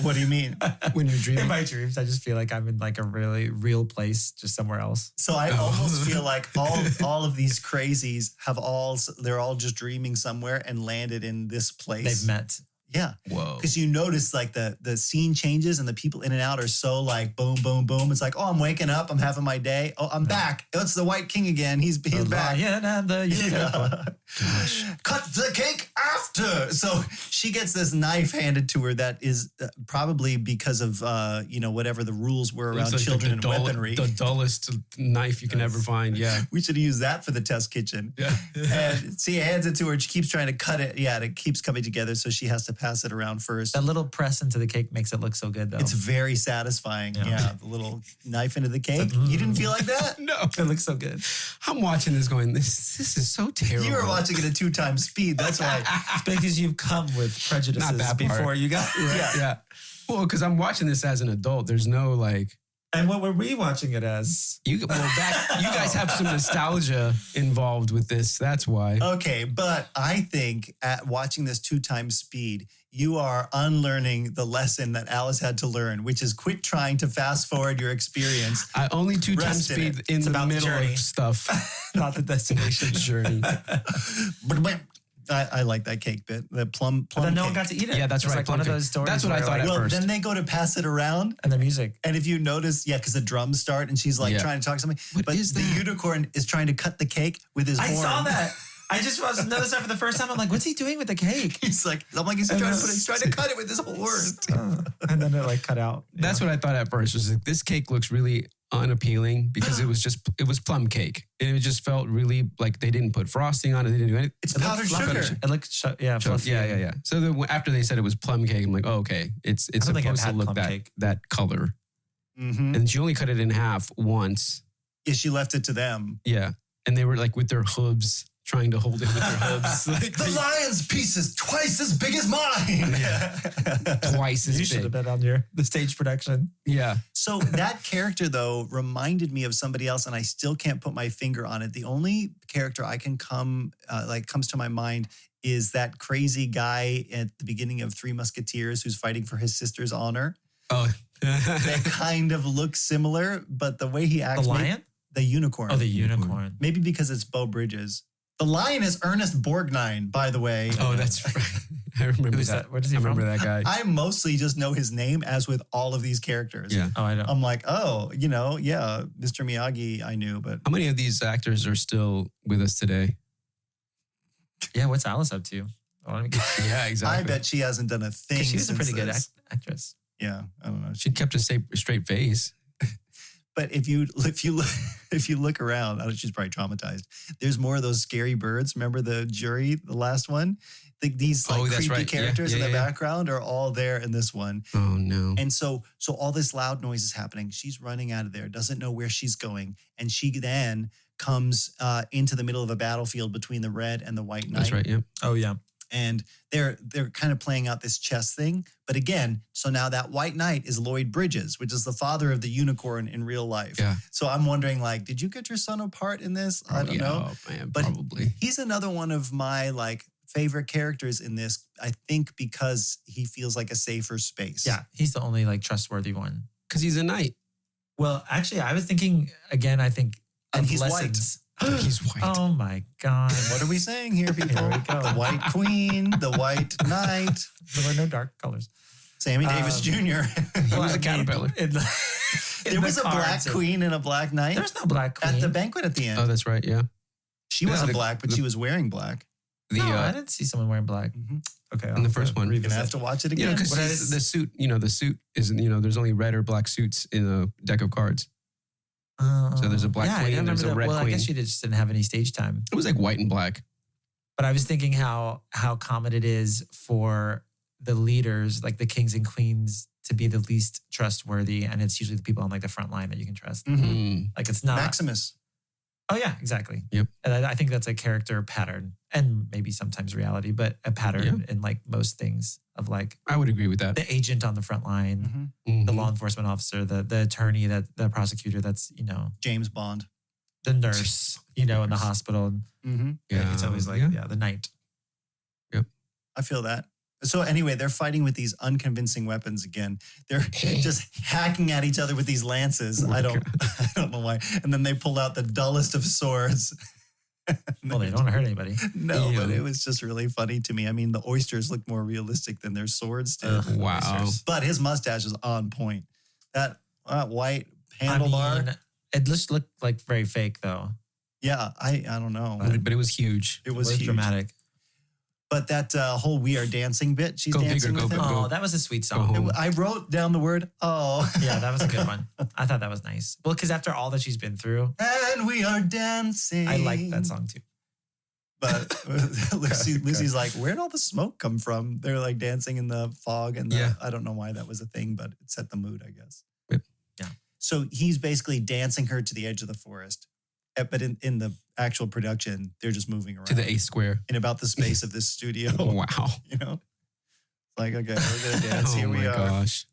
What do you mean? When you're dreaming? In my dreams, I just feel like I'm in like a really real place, just somewhere else. So I almost feel like all of these crazies they're all just dreaming somewhere and landed in this place. They've met. Yeah. Whoa. Because you notice like the scene changes and the people in and out are so like boom, boom, boom. It's like, oh, I'm waking up. I'm having my day. Oh, I'm back. Oh, it's the White King again. He's back. Lion and the unicorn. Gosh. Cut the cake after. So she gets this knife handed to her that is probably because of, whatever the rules were around children and weaponry. The dullest knife you can ever find. Yeah. We should have used that for the test kitchen. Yeah. And she hands it to her. She keeps trying to cut it. Yeah, and it keeps coming together. So she has to pass it around first. That little press into the cake makes it look so good, though. It's very satisfying. Yeah. The little knife into the cake. You didn't feel like that? No. It looks so good. I'm watching this going, this is so terrible. You were watching it at 2x speed. That's why. It's because you've come with prejudices Not that part. before you got. Yeah. Well, because I'm watching this as an adult. There's no like. And what were we watching it as? You guys have some nostalgia involved with this. That's why. Okay, but I think at watching this 2x speed, you are unlearning the lesson that Alice had to learn, which is quit trying to fast forward your experience. I only 2x Rest in speed it. in It's the about the middle journey. of stuff. Not the destination. Journey. I like that cake bit, the plum But then no one cake. got to eat it. Yeah, that's It's right. like one of those stories. That's what I where, thought like, at Well, first. then they go to pass it around. And the music. And if you notice, because the drums start and she's like Yeah. trying to talk something, What but is the that? unicorn is trying to cut the cake with his horn. I saw that. I just noticed that for the first time. I'm like, what's he doing with the cake? He's trying to cut it with his horn. And then it like cut out. That's what I thought at first. Was like, this cake looks really unappealing because it was plum cake, and it just felt really like they didn't put frosting on it. They didn't do anything. It's It powdered looked fluffy. sugar. It looked, fluffy. Yeah. So after they said it was plum cake, I'm like, oh, okay, it's I don't think I've supposed to had look plum cake. that color. Mm-hmm. And she only cut it in half once. Yeah, she left it to them. Yeah, and they were like with their hooves trying to hold it with their hooves, like The lion's piece is twice as big as mine. twice You as should have big. been on the stage production. Yeah, So that character, though, reminded me of somebody else, and I still can't put my finger on it. The only character I can comes to my mind is that crazy guy at the beginning of Three Musketeers who's fighting for his sister's honor. oh, They kind of look similar, but the way he acts, The lion? the unicorn. Oh, the unicorn. Maybe because it's Beau Bridges. The lion is Ernest Borgnine, by the way. oh, that's right. I remember Who's that. that? Where does he I remember from? that guy. I mostly just know his name, as with all of these characters. Yeah. Oh, I don't. I'm like, Mr. Miyagi, I knew, but How many of these actors are still with us today? Yeah, what's Alice up to? Yeah, exactly. I bet she hasn't done a thing. She was a since pretty good this. actress. Yeah, I don't know. She kept a straight face. But if you look around, I don't know, she's probably traumatized. There's more of those scary birds. Remember the jury, the last one? These Oh, that's creepy right. characters in Yeah, the yeah. background are all there in this one. Oh no. And so all this loud noise is happening. She's running out of there, doesn't know where she's going. And she then comes into the middle of a battlefield between the red and the white knight. That's right. Yeah. Oh, yeah. And they're kind of playing out this chess thing. But again, so now that white knight is Lloyd Bridges, which is the father of the unicorn in real life. Yeah. So I'm wondering, did you get your son a part in this? I don't know. Oh, man, But probably. He's another one of my favorite characters in this, I think, because he feels like a safer space. Yeah, he's the only trustworthy one. Because he's a knight. Well, actually, I was thinking, again, I think And of he's white. lessons. He's white. Oh my God. What are we saying here, people? Here we go. The white queen, the white knight, There were no dark colors. Sammy Davis Jr. He was a caterpillar. There was a black queen and a black knight There's no black queen. at the banquet at the end. Oh, that's right. Yeah. She wasn't the- black, but she was wearing black. The No, I didn't see someone wearing black. Mhm. Okay. In the first one. You're gonna have to watch it you know, again. because What is- the suit. The suit isn't. There's only red or black suits in a deck of cards. So there's a black yeah, queen, I there's a remember that. red Well, I queen. guess she just didn't have any stage time. It was like white and black. But I was thinking how common it is for the leaders, like the kings and queens, to be the least trustworthy, and it's usually the people on the front line that you can trust. Mhm. Mm. Like it's not. Maximus. Oh yeah, exactly. Yep. And I think that's a character pattern, and maybe sometimes reality, but a pattern in most things of I would agree with that. the agent on the front line, Mhm. the Mhm. law enforcement officer, the attorney, the prosecutor, that's James Bond. the nurse, in the hospital. Mm-hmm. Yeah. It's always the knight. I feel that. So anyway, they're fighting with these unconvincing weapons again. They're just hacking at each other with these lances. I don't know why. And then they pulled out the dullest of swords. Well, they don't hurt anybody. No, but Ew. it was just really funny to me. I mean, the oysters look more realistic than their swords did. Ugh, Wow. oysters. But his mustache is on point. That white I handlebar. mean, it just looked very fake though. Yeah, I don't know. But it was huge. It was huge. dramatic. But that whole "We Are Dancing" bit, she's Go bigger, dancing go with him. bigger. Oh, that was a sweet Go song. home. I wrote down the word "oh." Yeah, that was a good one. I thought that was nice. Well, because after all that she's been through, And we are dancing. I like that song too. But Lucy's like, where'd all the smoke come from? They're like dancing in the fog, and I don't know why that was a thing, but it set the mood, I guess. Yep. Yeah. So he's basically dancing her to the edge of the forest. But in the actual production, they're just moving around. To the 8th square. In about the space of this studio. Wow. You know? Like, okay, we're going to dance. Here we are. Oh my gosh.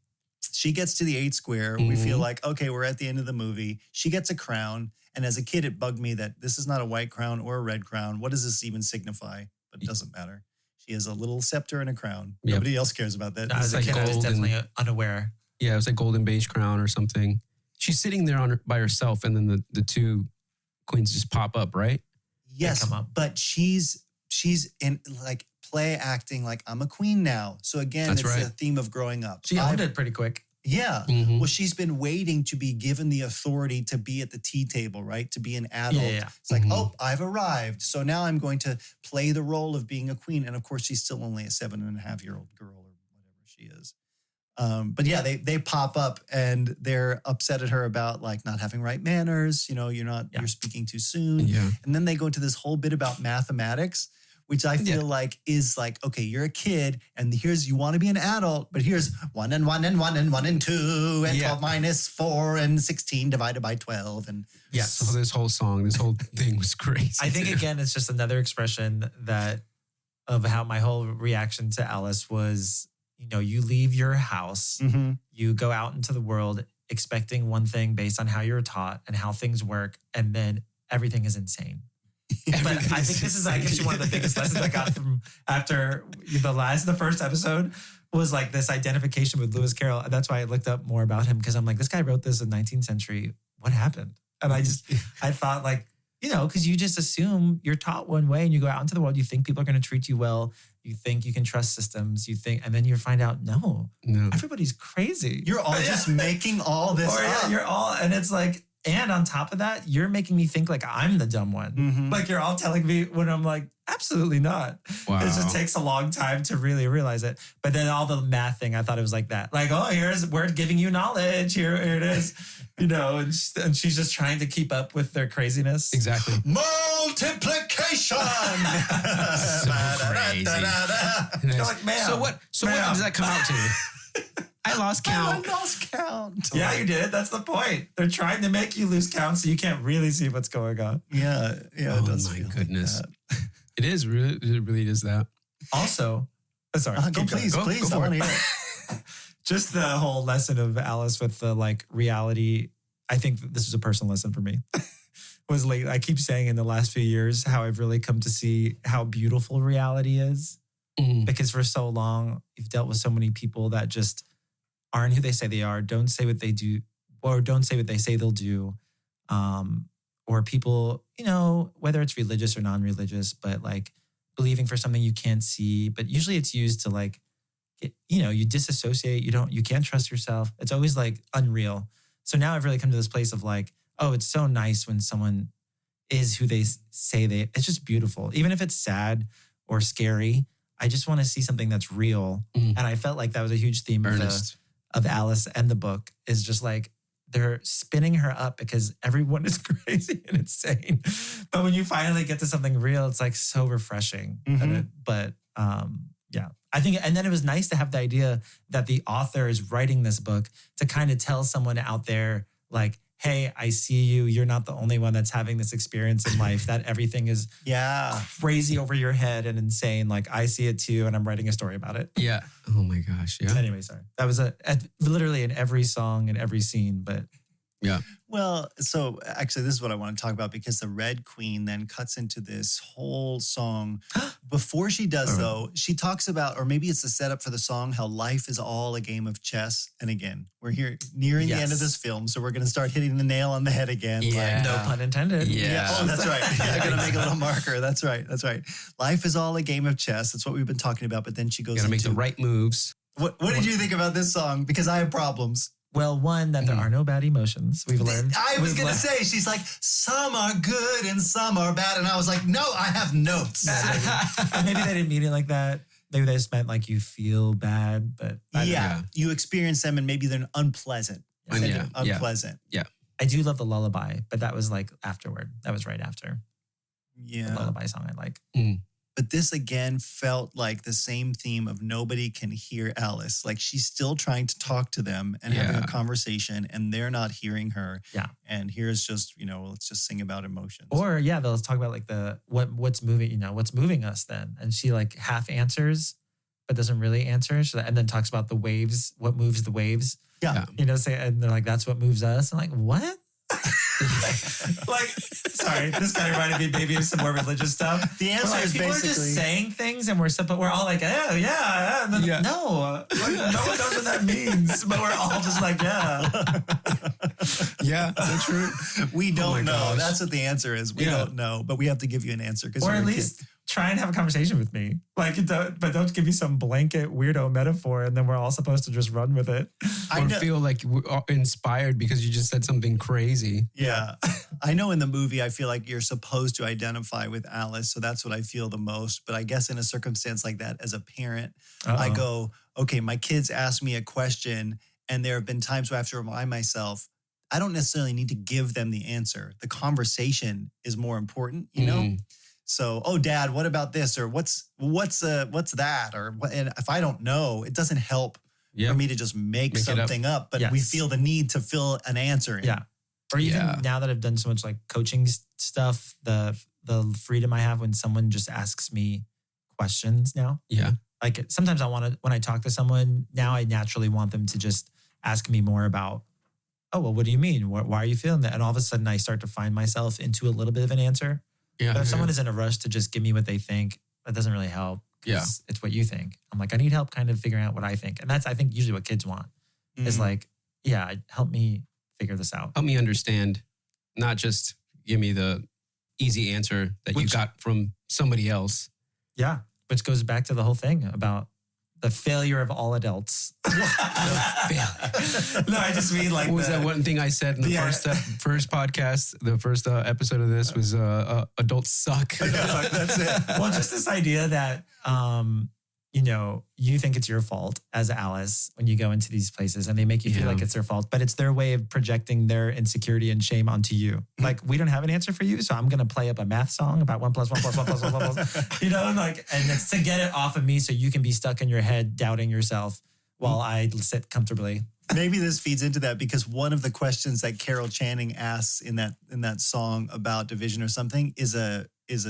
She gets to the 8th square. We feel like, okay, we're at the end of the movie. She gets a crown. And as a kid, it bugged me that this is not a white crown or a red crown. What does this even signify? But it doesn't matter. She has a little scepter and a crown. Yep. Nobody else cares about that. As a kid, I was definitely unaware. Yeah, it was like golden beige crown or something. She's sitting there by herself, and then the two queens just pop up, right? Yes, come up. But she's in like play acting like I'm a queen now. So again, it's a theme of growing up. She owned it pretty quick. Yeah. Mm-hmm. Well, she's been waiting to be given the authority to be at the tea table, right? To be an adult. Yeah. It's like, oh, I've arrived. So now I'm going to play the role of being a queen. And of course, she's still only a 7.5-year-old girl or whatever she is. But yeah, they pop up and they're upset at her about like not having right manners. You know, you're speaking too soon. Yeah. And then they go into this whole bit about mathematics, which I feel like is like, okay, you're a kid and you want to be an adult, but here's 1 and 1 and 1 and 1 and 2 and 12 minus 4 and 16 divided by 12. And so this whole thing was crazy. I think again, it's just another expression of how my whole reaction to Alice was, you leave your house, you go out into the world expecting one thing based on how you're taught and how things work. And then everything is insane. But I think this is actually one of the biggest lessons I got from after the first episode was like this identification with Lewis Carroll. And that's why I looked up more about him because I'm like, this guy wrote this in the 19th century. What happened? And I thought like, because you just assume you're taught one way and you go out into the world, you think people are going to treat you well. You think you can trust systems. And then you find out, no, everybody's crazy. You're all just making all this up. And it's like, and on top of that, you're making me think like I'm the dumb one. Mm-hmm. Like you're all telling me when I'm like, absolutely not. Wow. It just takes a long time to really realize it. But then all the math thing, I thought it was like that. Like, oh, we're giving you knowledge. Here it is. And she's just trying to keep up with their craziness. Exactly. Multiplication. So crazy. You're like, ma'am. So what does that come out to? I lost count. I lost count. Yeah, you did. That's the point. They're trying to make you lose count so you can't really see what's going on. Yeah. Oh my goodness. Like it is really, it really is that. Also, sorry. Please. I want to hear it. Just the whole lesson of Alice with the like reality. I think this was a personal lesson for me. Was like I keep saying in the last few years how I've really come to see how beautiful reality is. Because for so long you've dealt with so many people that just aren't who they say they are, don't say what they do, or don't say what they say they'll do. Or people, whether it's religious or non-religious, but like believing for something you can't see, but usually it's used to like, you disassociate, you can't trust yourself. It's always like unreal. So now I've really come to this place of like, oh, it's so nice when someone is who they say it's just beautiful. Even if it's sad or scary, I just want to see something that's real. And I felt like that was a huge theme of Alice and the book is just like, they're spinning her up because everyone is crazy and insane. But when you finally get to something real, it's like so refreshing. Yeah, I think, and then it was nice to have the idea that the author is writing this book to kind of tell someone out there like, hey, I see you. You're not the only one that's having this experience in life, that everything is crazy over your head and insane. Like I see it too. And I'm writing a story about it. Yeah. Oh my gosh. Yeah. Anyway, sorry. That was literally in every song and every scene, but yeah. Well, so actually this is what I want to talk about because the Red Queen then cuts into this whole song. Before she does though, she talks about, or maybe it's the setup for the song, how life is all a game of chess. And again, we're here nearing the end of this film. So we're going to start hitting the nail on the head again. Yeah. No pun intended. Yeah. Oh, that's right. I'm going to make a little marker. That's right. Life is all a game of chess. That's what we've been talking about. But then she goes into... make the right moves. What did you think about this song? Because I have problems. Well, one, that there are no bad emotions. We've learned. I was going to say, she's like, some are good and some are bad. And I was like, no, I have notes. Maybe they didn't mean it like that. Maybe they just meant like you feel bad, but... you experience them and maybe they're unpleasant. Unpleasant. Yeah. I do love the lullaby, but that was like afterward. That was right after. Yeah. lullaby song I like. But this again felt like the same theme of nobody can hear Alice. Like she's still trying to talk to them and having a conversation and they're not hearing her. Yeah. And here's just, let's just sing about emotions. Or they'll talk about like what's moving, what's moving us then. And she like half answers, but doesn't really answer. And then talks about the waves, what moves the waves. Yeah. And they're like, that's what moves us. I'm like, what? Like, sorry, this kind of reminded me maybe of some more religious stuff. The answer is people basically are just saying things, and we're all like, oh yeah, and then, no, like, no one knows what that means, but we're all just like, yeah, yeah, that's true. We don't know. Gosh. That's what the answer is. We don't know, but we have to give you an answer or at least try and have a conversation with me. Like, but don't give me some blanket weirdo metaphor, and then we're all supposed to just run with it. Or feel like we're inspired because you just said something crazy. Yeah. I know in the movie, I feel like you're supposed to identify with Alice. So that's what I feel the most. But I guess in a circumstance like that, as a parent, I go, okay, my kids ask me a question. And there have been times where I have to remind myself, I don't necessarily need to give them the answer. The conversation is more important, you know? So, oh, Dad, what about this? Or what's that? Or and if I don't know, it doesn't help for me to just make something up. But we feel the need to fill an answer in. Yeah. Or even now that I've done so much like coaching stuff, the freedom I have when someone just asks me questions now. Yeah. Like sometimes when I talk to someone, now I naturally want them to just ask me more about, oh, well, what do you mean? Why are you feeling that? And all of a sudden I start to find myself into a little bit of an answer. Yeah. But if someone is in a rush to just give me what they think, that doesn't really help. Yeah. It's what you think. I'm like, I need help kind of figuring out what I think. And that's, I think, usually what kids want is like, help me figure this out. Help me understand, not just give me the easy answer that you got from somebody else. Yeah. Which goes back to the whole thing about the failure of all adults. No, I just mean like... What was that one thing I said in the first podcast? The first episode of this was adults suck. That's it. Well, just this idea that, you think it's your fault as Alice when you go into these places and they make you feel like it's their fault, but it's their way of projecting their insecurity and shame onto you. Like, we don't have an answer for you, so I'm going to play up a math song about 1 + 1 + 1 + 1 + 1 +, and it's to get it off of me so you can be stuck in your head doubting yourself while I sit comfortably. Maybe this feeds into that because one of the questions that Carol Channing asks in that song about division or something is a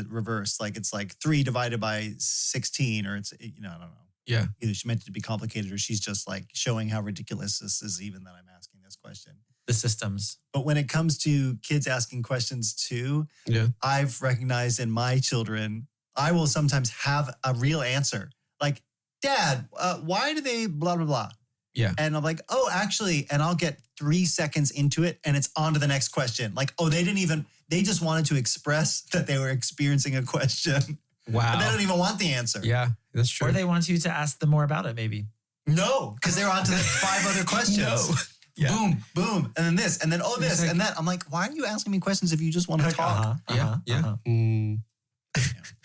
reverse. Like it's like 3 divided by 16 or it's, I don't know. Yeah. Either she meant it to be complicated or she's just like showing how ridiculous this is even that I'm asking this question. The systems. But when it comes to kids asking questions too, I've recognized in my children, I will sometimes have a real answer. Like, Dad, why do they blah, blah, blah? Yeah. And I'm like, oh, actually, and I'll get 3 seconds into it and it's on to the next question. Like, oh, they just wanted to express that they were experiencing a question. Wow. But they don't even want the answer. Yeah, that's true. Or they want you to ask them more about it, maybe. No, because they're on to the 5 other questions. No. Yeah. Boom, boom, and then this, and then this, and that. I'm like, why are you asking me questions if you just want to talk?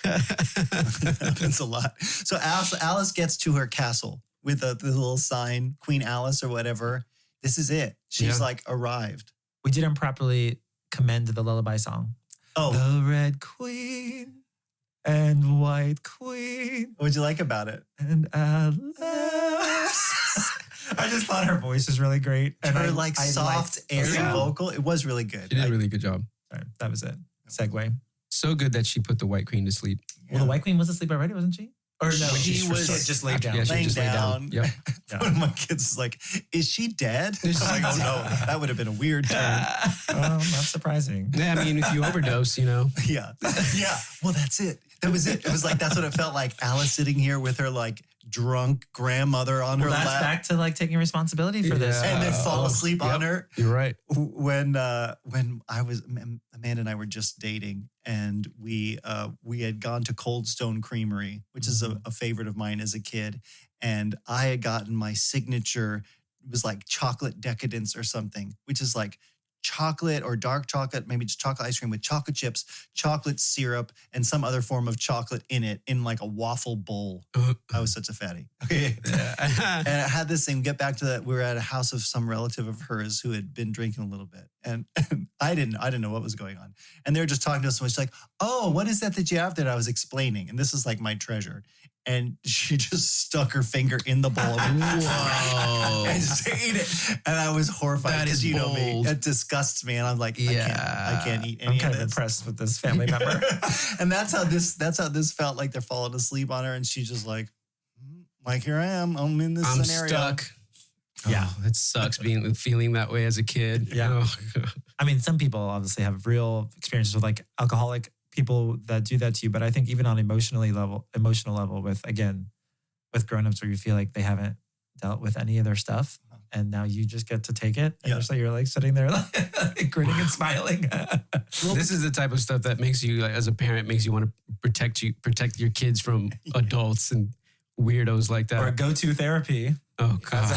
Happens a lot. So Alice gets to her castle with the little sign, Queen Alice or whatever. This is it. She's like arrived. We didn't properly commend the lullaby song. Oh. The Red Queen and White Queen. What would you like about it? And Alice. I just thought her voice was really great. And her soft, airy vocal. It was really good. She did a really good job. Sorry, that was it. Segue. So good that she put the White Queen to sleep. Well, the White Queen was asleep already, wasn't she? Or no, she was just laid down. Yeah, she just laid down. Yep. One of my kids is like, is she dead? I'm like, oh no, that would have been a weird turn. Not surprising. Yeah, I mean, if you overdose, Yeah. Yeah. Well, that's it. That was it. It was like, that's what it felt like. Alice sitting here with her like drunk grandmother on her lap. That's back to like taking responsibility for this. And then fall asleep on her. You're right. When Amanda and I were just dating and we had gone to Cold Stone Creamery, which is a favorite of mine as a kid. And I had gotten my signature, it was like chocolate decadence or something, which is like chocolate or dark chocolate, maybe just chocolate ice cream with chocolate chips, chocolate syrup, and some other form of chocolate in it in like a waffle bowl. I was such a fatty. Okay. And I had this thing, get back to that. We were at a house of some relative of hers who had been drinking a little bit. And I didn't know what was going on. And they were just talking to us. So she's like, oh, what is that you have that I was explaining? And this is like my treasure. And she just stuck her finger in the bowl. Whoa. And just ate it. And I was horrified. That is you know me. bold. It disgusts me. And I'm like, Yeah. I can't eat any I'm of kind of this. impressed with this family member. And that's how this felt like. They're falling asleep on her. And she's just like here I am. I'm in this scenario. Stuck. Yeah. Oh, it sucks feeling that way as a kid. Yeah. Oh. I mean, some people obviously have real experiences with like alcoholic people that do that to you. But I think even on emotional level with grownups where you feel like they haven't dealt with any of their stuff. And now you just get to take it. And you're like sitting there like grinning and smiling. This is the type of stuff that makes you, like, as a parent, makes you want to protect your kids from adults and weirdos like that. Or go-to therapy. Oh, God.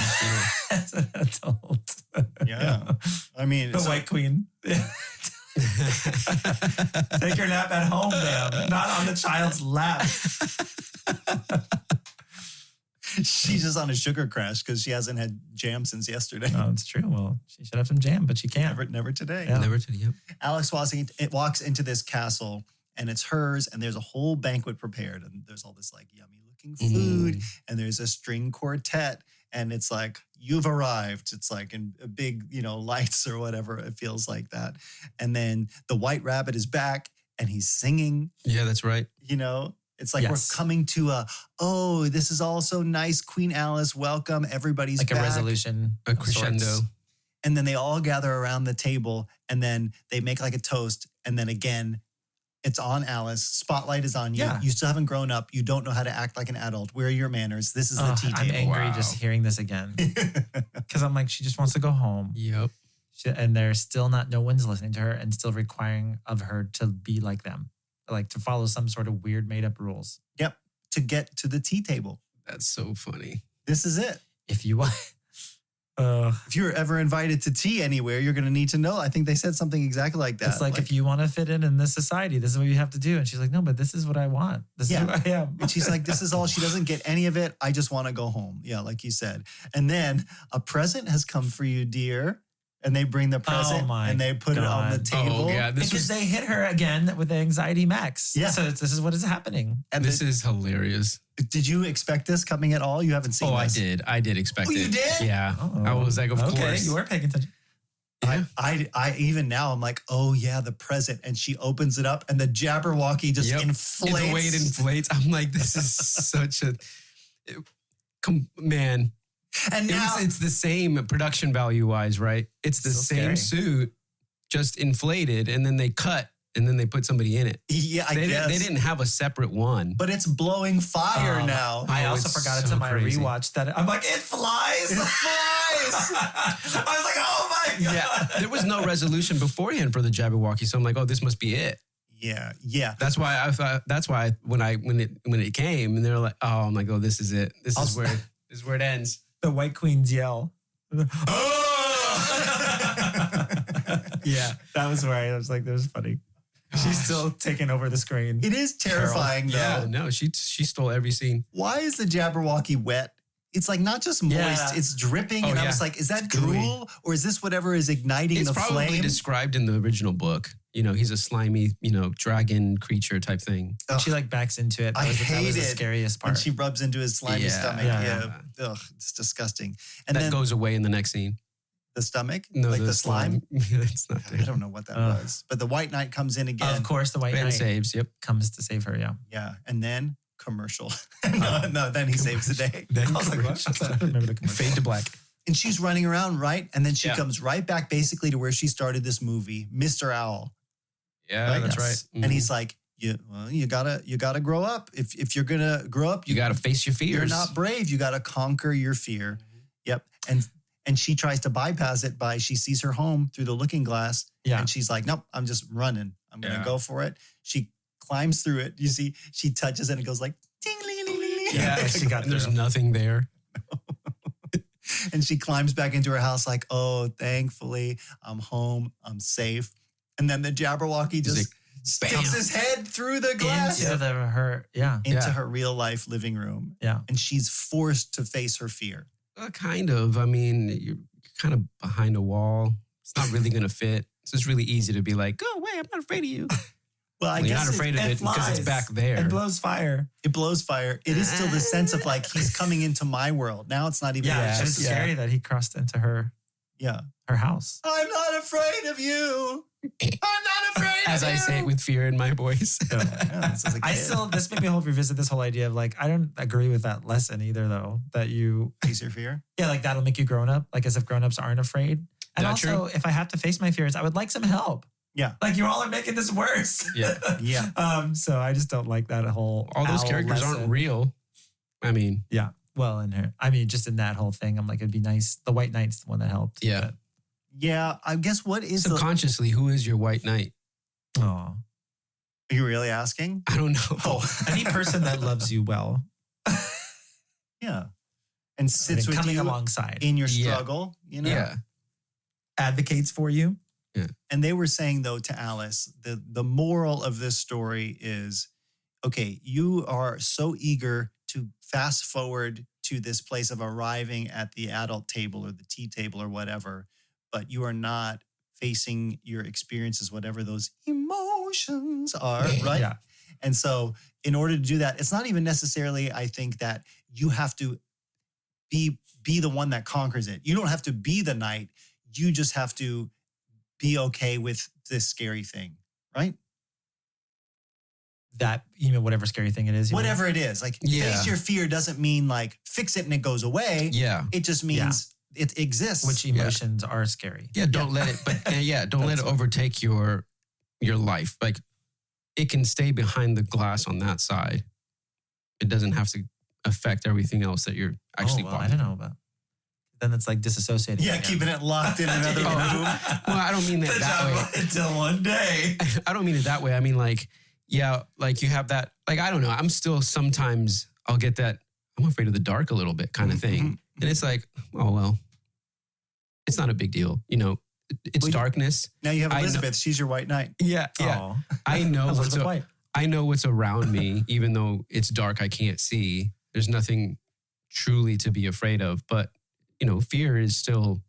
As an adult. Yeah. I mean, the White Queen. Take your nap at home, ma'am, not on the child's lap. She's just on a sugar crash because she hasn't had jam since yesterday. No, it's true. Well, she should have some jam, but she can't. Never today. Yeah. Never today. Yep. Alex walks into this castle and it's hers, and there's a whole banquet prepared, and there's all this like yummy looking food, and there's a string quartet, and it's like, you've arrived. It's like in a big, lights or whatever. It feels like that. And then the White Rabbit is back and he's singing. Yeah, that's right. It's like we're coming to this is all so nice. Queen Alice, welcome. Everybody's like back. a resolution. A crescendo. Sorts. And then they all gather around the table, and then they make like a toast. And then again, it's on Alice. Spotlight is on you. Yeah. You still haven't grown up. You don't know how to act like an adult. Where are your manners? This is the tea I'm table. angry just hearing this again. Because I'm like, she just wants to go home. Yep. And they're still no one's listening to her and still requiring of her to be like them. Like to follow some sort of weird made up rules. Yep. To get to the tea table. That's so funny. This is it. If you want. If you're ever invited to tea anywhere, you're going to need to know. I think they said something exactly like that. It's like if you want to fit in this society, this is what you have to do. And she's like, no, but this is what I want. This is who I am. And she's like, this is all. She doesn't get any of it. I just want to go home. Yeah, like you said. And then a present has come for you, dear. And they bring the present and they put it on the table. Oh, yeah. Because they hit her again with the anxiety max. Yeah. So this is what is happening. And this is hilarious. Did you expect this coming at all? You haven't seen this? I did expect it. You did? Yeah. Oh. I was like, of course. You were paying attention. Yeah. I even now I'm like, oh yeah, the present. And she opens it up and the Jabberwocky just inflates. The way it inflates. I'm like, this is such a... Man. And now it's the same production value wise, right? It's the same suit, just inflated, and then they cut, and then they put somebody in it. Yeah, I guess. They didn't have a separate one. But it's blowing fire now. I also forgot it's in my rewatch that I'm like, it flies. It flies. I was like, oh my God. Yeah, there was no resolution beforehand for the Jabberwocky, so I'm like, oh, this must be it. Yeah. That's why I thought. That's why when it came, and they're like, oh, I'm like, oh, this is it. This is where it ends. The White Queen's yell. Yeah, that was where I was like, that was funny. She's still taking over the screen. It is terrifying though. Yeah, no, she stole every scene. Why is the Jabberwocky wet? It's like not just moist, it's dripping. And I was like, is that drool or is this whatever is igniting the flame? It's probably described in the original book. He's a slimy, dragon creature type thing. She like backs into it. That was the scariest part. When she rubs into his slimy stomach. Yeah. Ugh, it's disgusting. And that goes away in the next scene. The stomach? No, like the slime? It's not there. I don't know what that was. But the White Knight comes in again. Of course, the White Knight saves. Yep, comes to save her. Yeah. Yeah, and then commercial. no, then he saves the day. Then I don't remember the commercial. Fade to black. And she's running around, right? And then she comes right back basically to where she started this movie, Mr. Owl. Yeah, right? That's right. Mm-hmm. And he's like, you gotta grow up. If you're gonna grow up, you gotta face your fears. You're not brave. You gotta conquer your fear. Mm-hmm. Yep. And she tries to bypass it by she sees her home through the looking glass. Yeah. And she's like, nope, I'm just running. I'm gonna go for it. She climbs through it. You see, she touches it and it goes like ding ling ling ling. Yeah, she got there's nothing there. And she climbs back into her house like, oh, thankfully, I'm home. I'm safe. And then the Jabberwocky just sticks his head through the glass. Into her real life living room. Yeah. And she's forced to face her fear. Kind of. I mean, you're kind of behind a wall. it's not really going to fit. It's just really easy to be like, go away, I'm not afraid of you. Well, I You're guess not afraid of it because it's back there. It blows fire. it blows fire. It is still the sense of like, he's coming into my world. Now it's not even. Yeah, it's scary that he crossed into her house. I'm not afraid of you. I'm not afraid As of I you. say it with fear in my voice. This made me revisit this whole idea of like, I don't agree with that lesson either though, that you. Face your fear? Yeah, like that'll make you grown up, like as if grown-ups aren't afraid. And That also, if I have to face my fears, I would like some help. Yeah. Like you all are making this worse. Yeah. Yeah. So I just don't like that whole. All those owl characters lesson. aren't real. I mean, Yeah. Well, just in that whole thing, I'm like, it'd be nice. The White Knight's the one that helped. yeah. Yeah. I guess what is Subconsciously, who is your white knight? Oh, Are you really asking? I don't know. Oh. any person that loves you well, Yeah. And sits with coming you alongside, in your Yeah. struggle, you know? Yeah. advocates for you. And they were saying though to Alice, the moral of this story is, okay, you are so eager to fast forward to this place of arriving at the adult table or the tea table or whatever, but you are not facing your experiences, whatever those emotions are, right? Yeah. And so in order to do that, it's not even necessarily, I think, that you have to be the one that conquers it. You don't have to be the knight. You just have to be okay with this scary thing, right? That, whatever scary thing it is. Whatever it is. Like face your fear doesn't mean like fix it and it goes away. Yeah. It just means it exists. Which emotions are scary. Yeah. Don't let it, but don't let it overtake your life. Like it can stay behind the glass on that side. It doesn't have to affect everything else that you're actually I don't know about. Then it's like disassociating. Yeah, again. keeping it locked in another room. Well, I don't mean that way. Until one day. I don't mean it that way. I mean like you have that, like, I don't know. I'm still sometimes I'll get that I'm afraid of the dark a little bit kind of thing. Mm-hmm. And it's like, oh, well, it's not a big deal. It's darkness. Now you have Elizabeth. She's your white knight. Yeah. Oh. I know Elizabeth White. I know what's around me, even though it's dark, I can't see. There's nothing truly to be afraid of. But, fear is still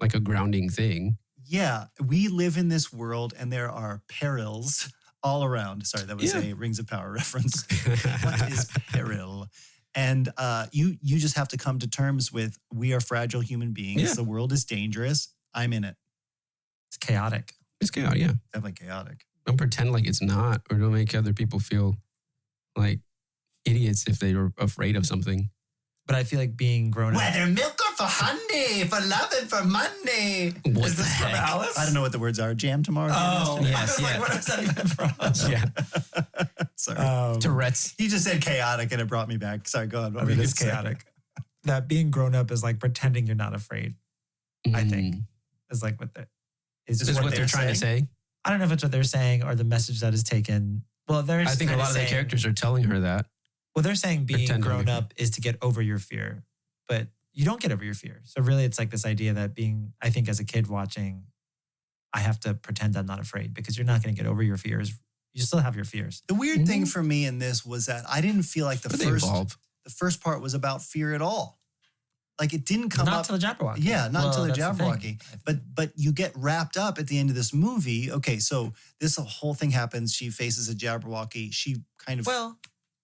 like a grounding thing. Yeah, we live in this world and there are perils all around. Sorry, that was a Rings of Power reference. What is peril? And you just have to come to terms with, we are fragile human beings. Yeah. The world is dangerous. I'm in it. It's chaotic. It's chaotic, yeah. Definitely chaotic. Don't pretend like it's not, or don't make other people feel like idiots if they were afraid of something. But I feel like being grown up. Whether milk or for honey, for love and for money. What Is the this from heck? Alice? I don't know what the words are. Jam tomorrow? Oh, Yes, I was like, what is that even from? Yeah. Sorry. Tourette's. You just said chaotic and it brought me back. Sorry, go on. What I were mean, you it's gonna say? chaotic. That being grown up is like pretending you're not afraid. I think is like what Is what they're trying to say. I don't know if it's what they're saying or the message that is taken. Well, I think a lot of the characters are telling her that. Well, they're saying being Pretend to grown be- up is to get over your fear, but you don't get over your fear. So really, it's like this idea that I think as a kid watching, I have to pretend I'm not afraid because you're not going to get over your fears. You still have your fears. The weird thing for me in this was that I didn't feel like But they evolve. the first part was about fear at all. Like it didn't come Not up. until the Jabberwocky. Yeah, not until the that's thing. Jabberwocky. But you get wrapped up at the end of this movie. Okay, so this whole thing happens. She faces a Jabberwocky. She kind of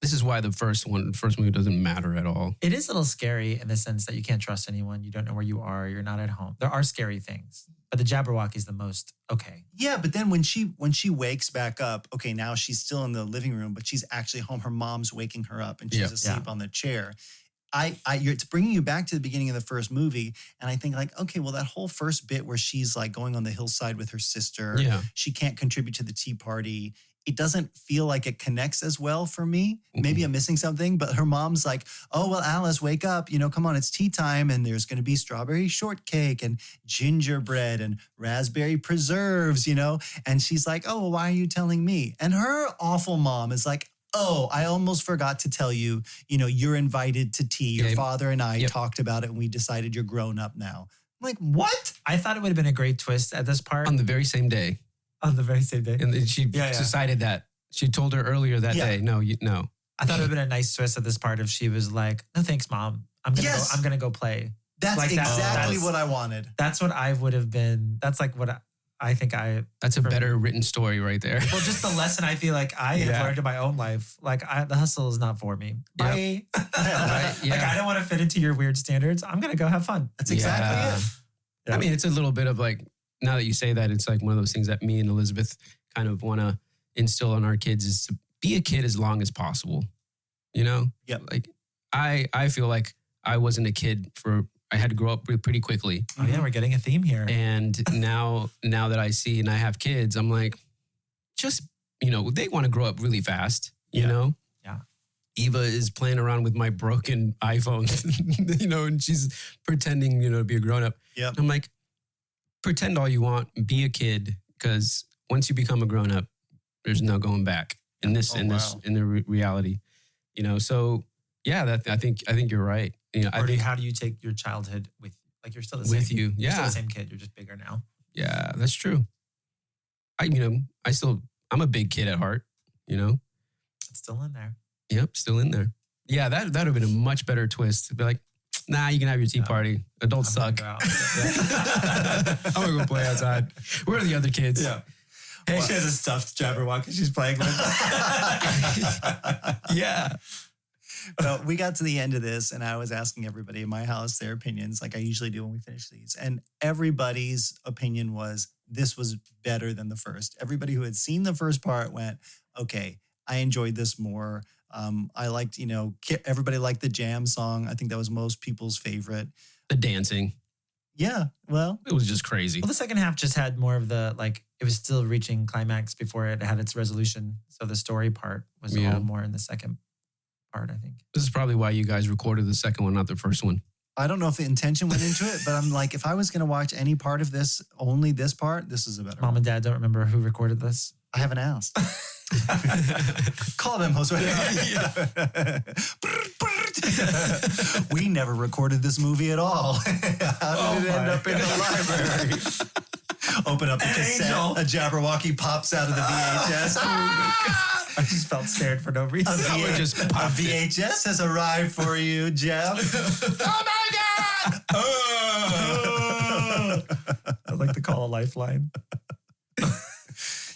This is why the first movie doesn't matter at all. It is a little scary in the sense that you can't trust anyone. You don't know where you are. You're not at home. There are scary things, but the Jabberwocky is the most okay. Yeah, but then when she wakes back up, okay, now she's still in the living room, but she's actually home. Her mom's waking her up, and she's asleep on the chair. It's bringing you back to the beginning of the first movie, and I think like, okay, well, that whole first bit where she's like going on the hillside with her sister, she can't contribute to the tea party. It doesn't feel like it connects as well for me. Maybe I'm missing something, but her mom's like, oh, well, Alice, wake up. Come on, it's tea time. And there's going to be strawberry shortcake and gingerbread and raspberry preserves, And she's like, oh, well, why are you telling me? And her awful mom is like, oh, I almost forgot to tell you, you're invited to tea. Your father and I talked about it and we decided you're grown up now. I'm like, what? I thought it would have been a great twist at this part. On the very same day. On the very same day. And then she decided that. She told her earlier that day, no. I thought it would have been a nice twist at this part if she was like, no, thanks, Mom. I'm gonna go play. That's Like that- exactly that's- what I wanted. That's what I would have been. That's like what I think I. That's a for better me. written story right there. Well, just the lesson I feel like I have Yeah. learned in my own life. Like the hustle is not for me. Bye. Right, Like I don't want to fit into your weird standards. I'm gonna go have fun. That's exactly Yeah. it. Yeah. I mean, it's a little bit of like, now that you say that, it's like one of those things that me and Elizabeth kind of want to instill on our kids is to be a kid as long as possible. You know? Yep. Like I feel like I wasn't a kid I had to grow up pretty quickly. Oh yeah, we're getting a theme here. And now that I see and I have kids, I'm like, just, they want to grow up really fast, you know? Yeah. Eva is playing around with my broken iPhone, and she's pretending, to be a grown up. Yep. I'm like, pretend all you want, be a kid, because once you become a grown up, there's no going back in this, Oh, in this, wow. in the reality, So yeah, I think you're right. How do you take your childhood with like you're still the same with you, You're still yeah, the same kid. You're just bigger now. yeah, that's true. I'm a big kid at heart, It's still in there. Yep, still in there. Yeah, that would have been a much better twist. To be like, nah, you can have your tea No. party. Adults I'm suck. gonna go out. I'm gonna go play outside. Where are the other kids? Yeah. Hey, she has a stuffed Jabberwocky she's playing with. Yeah. Well, we got to the end of this, and I was asking everybody in my house their opinions, like I usually do when we finish these. And everybody's opinion was this was better than the first. Everybody who had seen the first part went, okay, I enjoyed this more. I liked, everybody liked the jam song. I think that was most people's favorite. The dancing. Yeah, well, It was just crazy. Well, the second half just had more of the it was still reaching climax before it had its resolution. So the story part was Yeah. all more in the second part, I think. This is probably why you guys recorded the second one, not the first one. I don't know if the intention went into it, but I'm like, if I was going to watch any part of this, only this part, this is a better Mom one. and Dad don't remember who recorded this. I haven't asked. Call them, Josue. We never recorded this movie at all. How did it end up in the library? Open up the cassette. angel. A Jabberwocky pops out of the VHS. I just felt scared for no reason. A VHS has arrived for you, Jeff. Oh my God! I'd like to call a lifeline.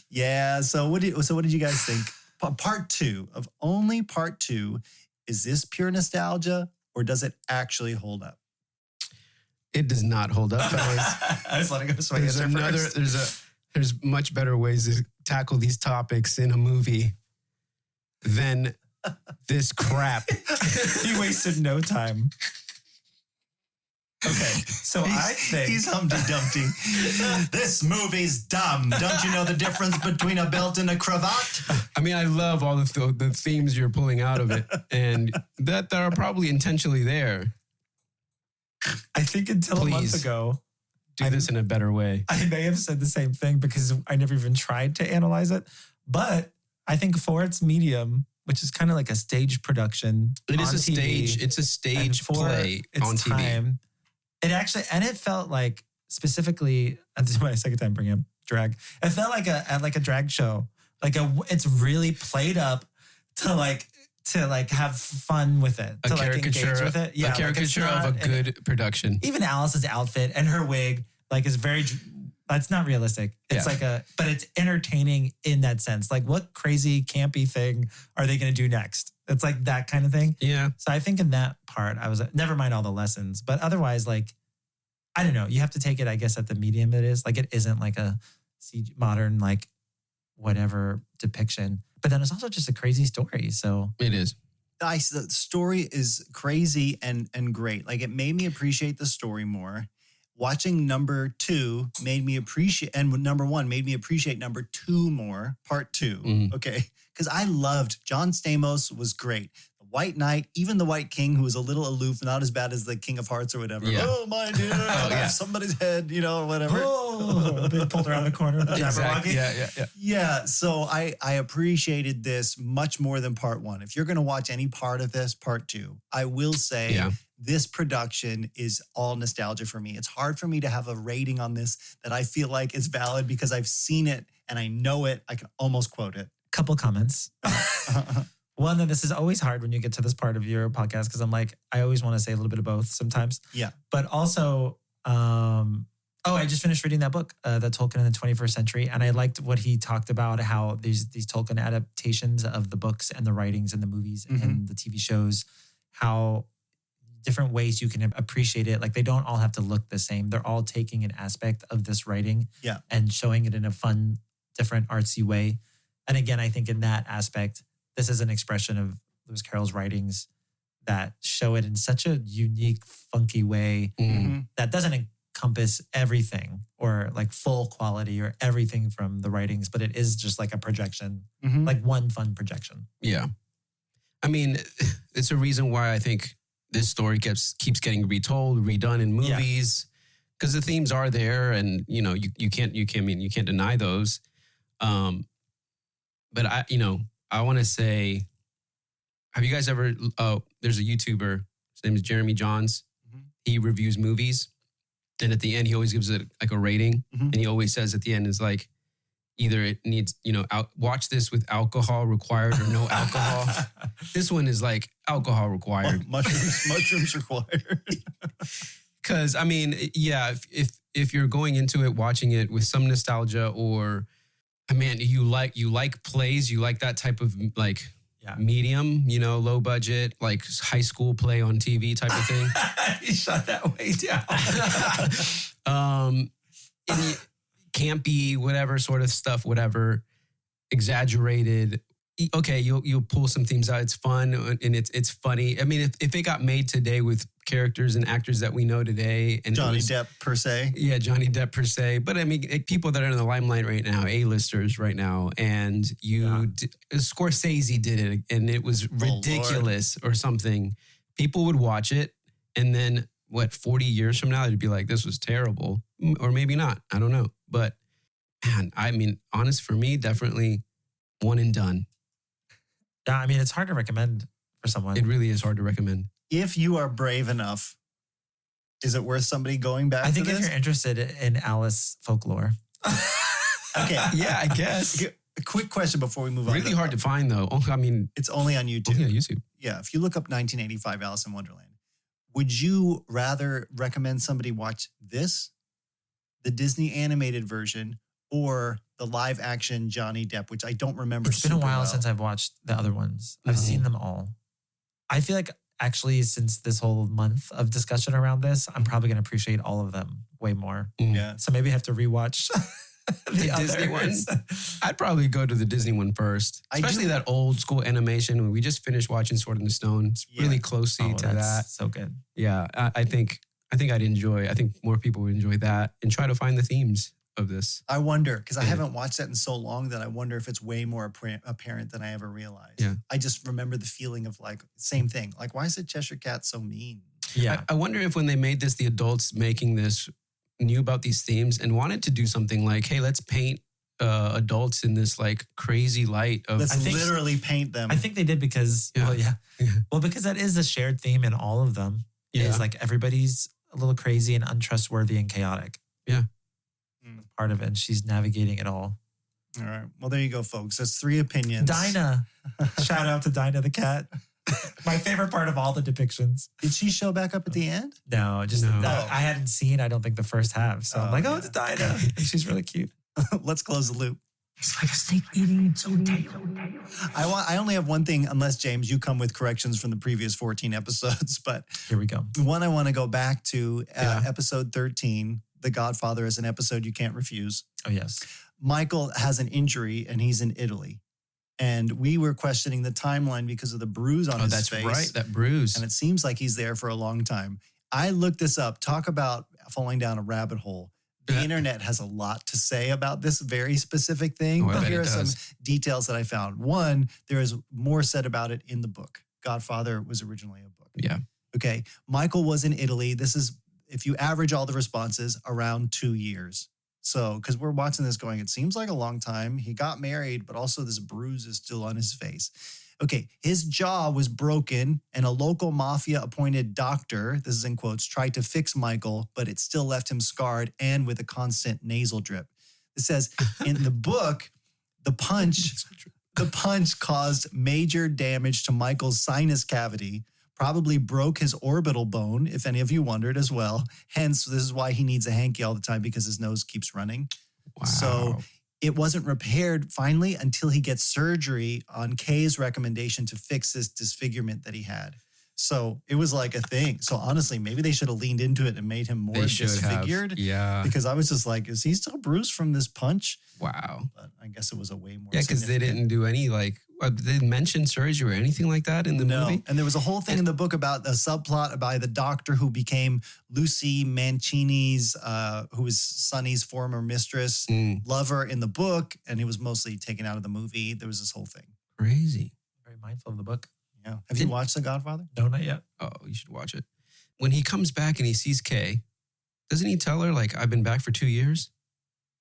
Yeah. So what did you guys think? Part two, is this pure nostalgia or does it actually hold up? It does not hold up, fellas. I was letting go swing it first. There's much better ways to tackle these topics in a movie than this crap. He wasted no time. Okay, so I think He's Humpty Dumpty. This movie's dumb. Don't you know the difference between a belt and a cravat? I mean, I love all the themes you're pulling out of it, and that are probably intentionally there. I think until a month Please. ago, Do this in a better way. I may have said the same thing because I never even tried to analyze it. But I think for its medium, which is kind of like a stage production, It is on a TV, stage. It's a and stage for play its on TV. time, it actually, and it felt like specifically, this is my second time bringing up drag. It felt like a drag show. It's really played up to have fun with it, A to caricature, engage with it. a caricature of a good production. Even Alice's outfit and her wig, is very. That's not realistic. It's Yeah. but it's entertaining in that sense. Like, what crazy campy thing are they going to do next? It's like that kind of thing. Yeah. So I think in that part, I was never mind all the lessons, but otherwise, I don't know. You have to take it, I guess, at the medium it is. It isn't like a modern, whatever depiction. But then it's also just a crazy story. So It is. The story is crazy and great. It made me appreciate the story more. Watching number two made me appreciate, and number one made me appreciate number two more, part two. Mhm. Okay. Because I loved John Stamos was great. The White Knight, even the White King, who was a little aloof, not as bad as the King of Hearts or whatever. Yeah. Oh, my dear, yeah. somebody's head, or whatever. oh, they pulled around the corner of the Jabberwocky. Yeah. Yeah, so I appreciated this much more than part one. If you're going to watch any part of this, part two, I will say Yeah. this production is all nostalgia for me. It's hard for me to have a rating on this that I feel like is valid because I've seen it and I know it. I can almost quote it. Couple comments. Well, and then this is always hard when you get to this part of your podcast because I'm like, I always want to say a little bit of both sometimes. Yeah. But also, I just finished reading that book, The Tolkien in the 21st Century. And I liked what he talked about, how these Tolkien adaptations of the books and the writings and the movies and the TV shows, how different ways you can appreciate it. Like they don't all have to look the same. They're all taking an aspect of this writing and showing it in a fun, different, artsy way. And again, I think in that aspect, this is an expression of Lewis Carroll's writings that show it in such a unique, funky way that doesn't encompass everything or like full quality or everything from the writings, but it is just like a projection, like one fun projection. Yeah. I mean, it's a reason why I think this story keeps getting retold, redone in movies, because the themes are there, and you can't deny those. But I want to say, have you guys ever? There's a YouTuber. His name is Jeremy Johns. He reviews movies, and at the end, he always gives it like a rating, and he always says at the end is like, either it needs, watch this with alcohol required or no alcohol. This one is like alcohol required. Mushrooms required. Because I mean, yeah, if you're going into it, watching it with some nostalgia, or man, you like plays, you like that type of like medium, low budget, like high school play on TV type of thing. You shot that way down. Campy, whatever sort of stuff, whatever, exaggerated. Okay, you'll pull some themes out. It's fun and it's funny. I mean, if it got made today with characters and actors that we know today, and Johnny Depp per se. Yeah, Johnny Depp per se. But I mean, people that are in the limelight right now, A-listers right now, and Scorsese did it, and it was ridiculous or something. People would watch it, and then 40 years from now, they'd be like, this was terrible. Or maybe not. I don't know. But man, I mean, honest for me, definitely one and done. Yeah, I mean, it's hard to recommend for someone. It really is hard to recommend. If you are brave enough, is it worth somebody going back I think to this? if you're interested in Alice folklore. Okay. Yeah, I guess. A quick question before we move on. Really hard to find, though. I mean, it's only on YouTube. Yeah, YouTube. Yeah, if you look up 1985 Alice in Wonderland, would you rather recommend somebody watch this, the Disney animated version, or the live action Johnny Depp, which I don't remember? It's been a while since I've watched the other ones. I've seen them all. I feel like actually since this whole month of discussion around this, I'm probably going to appreciate all of them way more. Yeah. So maybe I have to rewatch the Disney one. I'd probably go to the Disney one first, especially that old school animation. We just finished watching Sword in the Stone. It's really closely to that. So good. Yeah, I think I'd enjoy. I think more people would enjoy that and try to find the themes of this. I wonder, because I haven't watched that in so long that I wonder if it's way more apparent than I ever realized. Yeah. I just remember the feeling of like, same thing. Like, why is the Cheshire Cat so mean? Yeah. I wonder if when they made this, the adults making this knew about these themes and wanted to do something like, hey, let's paint adults in this like crazy light of... Let's literally paint them. I think they did because, well, because that is a shared theme in all of them. Yeah. Is like everybody's a little crazy and untrustworthy and chaotic. Yeah. Part of it. And she's navigating it all. All right. Well, there you go, folks. That's 3 opinions. Dinah. Shout out to Dinah the cat. My favorite part of all the depictions. Did she show back up at the end? No, just I hadn't seen, I don't think, the first half. So I'm like, it's Dinah. She's really cute. Let's close the loop. It's like a snake eating its own tail. I only have one thing, unless, James, you come with corrections from the previous 14 episodes. But here we go. One I want to go back to, episode 13, The Godfather, is an episode you can't refuse. Oh, yes. Michael has an injury and he's in Italy. And we were questioning the timeline because of the bruise on his face. Oh, that's right, that bruise. And it seems like he's there for a long time. I looked this up. Talk about falling down a rabbit hole. The internet has a lot to say about this very specific thing. Oh, but here are some details that I found. One, there is more said about it in the book. Godfather was originally a book. Yeah. Okay. Michael was in Italy. This is, if you average all the responses, around 2 years. So, because we're watching this going, it seems like a long time. He got married, but also this bruise is still on his face. Okay, his jaw was broken and a local mafia-appointed doctor, this is in quotes, tried to fix Michael, but it still left him scarred and with a constant nasal drip. It says, in the book, the punch The punch caused major damage to Michael's sinus cavity, probably broke his orbital bone, if any of you wondered as well. Hence, this is why he needs a hanky all the time because his nose keeps running. Wow. So it wasn't repaired finally until he gets surgery on Kay's recommendation to fix this disfigurement that he had. So it was like a thing. So honestly, maybe they should have leaned into it and made him more disfigured. Yeah. Because I was just like, is he still bruised from this punch? Wow. But I guess it was a way more. Yeah, because they didn't do any they didn't mention surgery or anything like that in the movie. And there was a whole thing in the book about a subplot by the doctor who became Lucy Mancini's, who was Sonny's former mistress, lover in the book. And it was mostly taken out of the movie. There was this whole thing. Crazy. Very mindful of the book. Yeah. Have you watched The Godfather? No, not yet. Oh, you should watch it. When he comes back and he sees Kay, doesn't he tell her, like, I've been back for 2 years?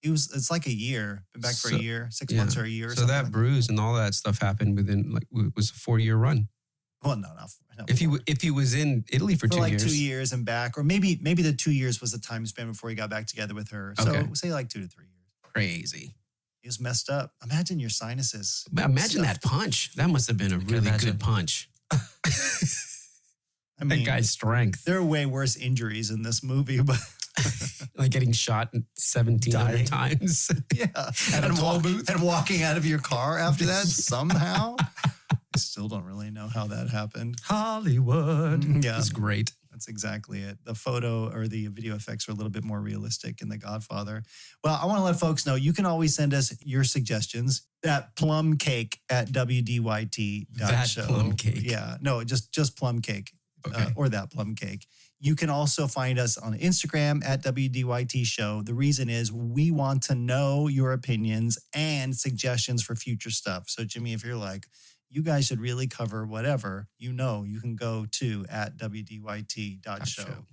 It's like a year. Been back for a year, 6 months or a year. Or so something that like bruise and all that stuff happened within, like, it was a 4-year run. Well, no. If he was in Italy for 2 years. 2 years and back, or maybe the 2 years was the time span before he got back together with her. So say like 2 to 3 years. Crazy. He was messed up. Imagine your sinuses. Imagine that punch. That must have been a really good punch. I mean, that guy's strength. There are way worse injuries in this movie, but like getting shot 1,700 times. Yeah. And walking out of your car after that somehow. I still don't really know how that happened. Hollywood. Yeah. It's great. That's exactly it. The photo or the video effects are a little bit more realistic in The Godfather. Well, I want to let folks know you can always send us your suggestions at plumcake@wdyt.show. That plum cake. Yeah, no, just plum cake Okay. or that plum cake. You can also find us on Instagram at WDYT Show. The reason is we want to know your opinions and suggestions for future stuff. So, Jimmy, if you're like, you guys should really cover whatever, you can go to at WDYT.show,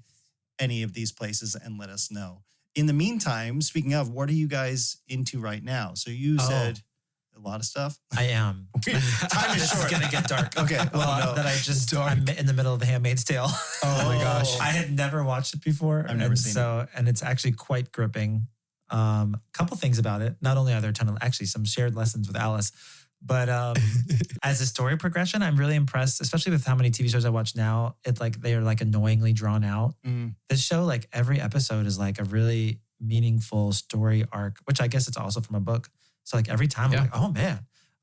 any of these places, and let us know. In the meantime, speaking of, what are you guys into right now? So you said a lot of stuff. I am. Time is short. It's going to get dark. Okay. Well, I'm in the middle of The Handmaid's Tale. Oh my gosh. I had never watched it before. I've never seen it. And it's actually quite gripping. Couple things about it. Not only are there some shared lessons with Alice, but as a story progression, I'm really impressed, especially with how many TV shows I watch now. They are like annoyingly drawn out. This show, like every episode is like a really meaningful story arc, which I guess it's also from a book. So like every time I'm like,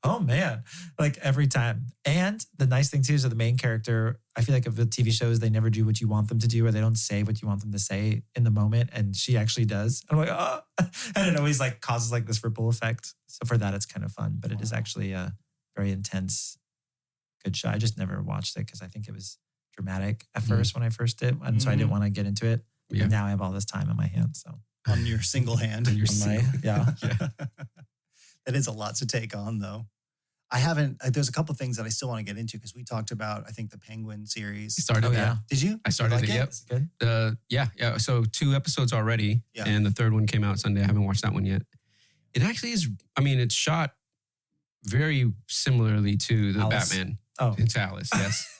oh man, like every time. And the nice thing too is that the main character, I feel like of the TV shows, they never do what you want them to do, or they don't say what you want them to say in the moment. And she actually does. I'm like, oh, and it always like causes like this ripple effect. So for that, it's kind of fun, but it is actually a very intense, good show. I just never watched it because I think it was dramatic at first when I first did. And so I didn't want to get into it. Yeah. And now I have all this time in my hands. So on your single hand. Yeah. That is a lot to take on, though. There's a couple things that I still want to get into because we talked about, I think, the Penguin series. Started that. Yeah. Did you? I started like it, yep. Is it good? Yeah. So 2 episodes already, and the third one came out Sunday. I haven't watched that one yet. It actually is, it's shot very similarly to the Alice. Batman. Oh. It's Alice, yes.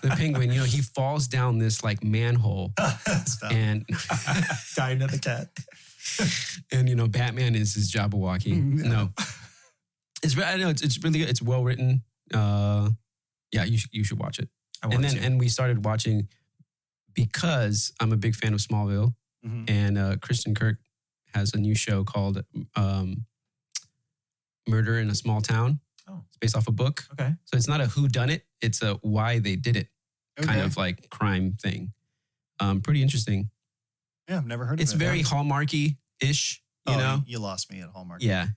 The Penguin, he falls down this like manhole and dying of the cat. And Batman is his Jabberwocky. No, it's really good. It's well written. You should watch it. And we started watching because I'm a big fan of Smallville, and Kristen Kirk has a new show called Murder in a Small Town. Oh. It's based off a book. Okay, so it's not a who done it; it's a why they did it kind of like crime thing. Pretty interesting. Yeah, I've never heard of it. It's very Hallmarky-ish, you know? You lost me at Hallmark. Yeah.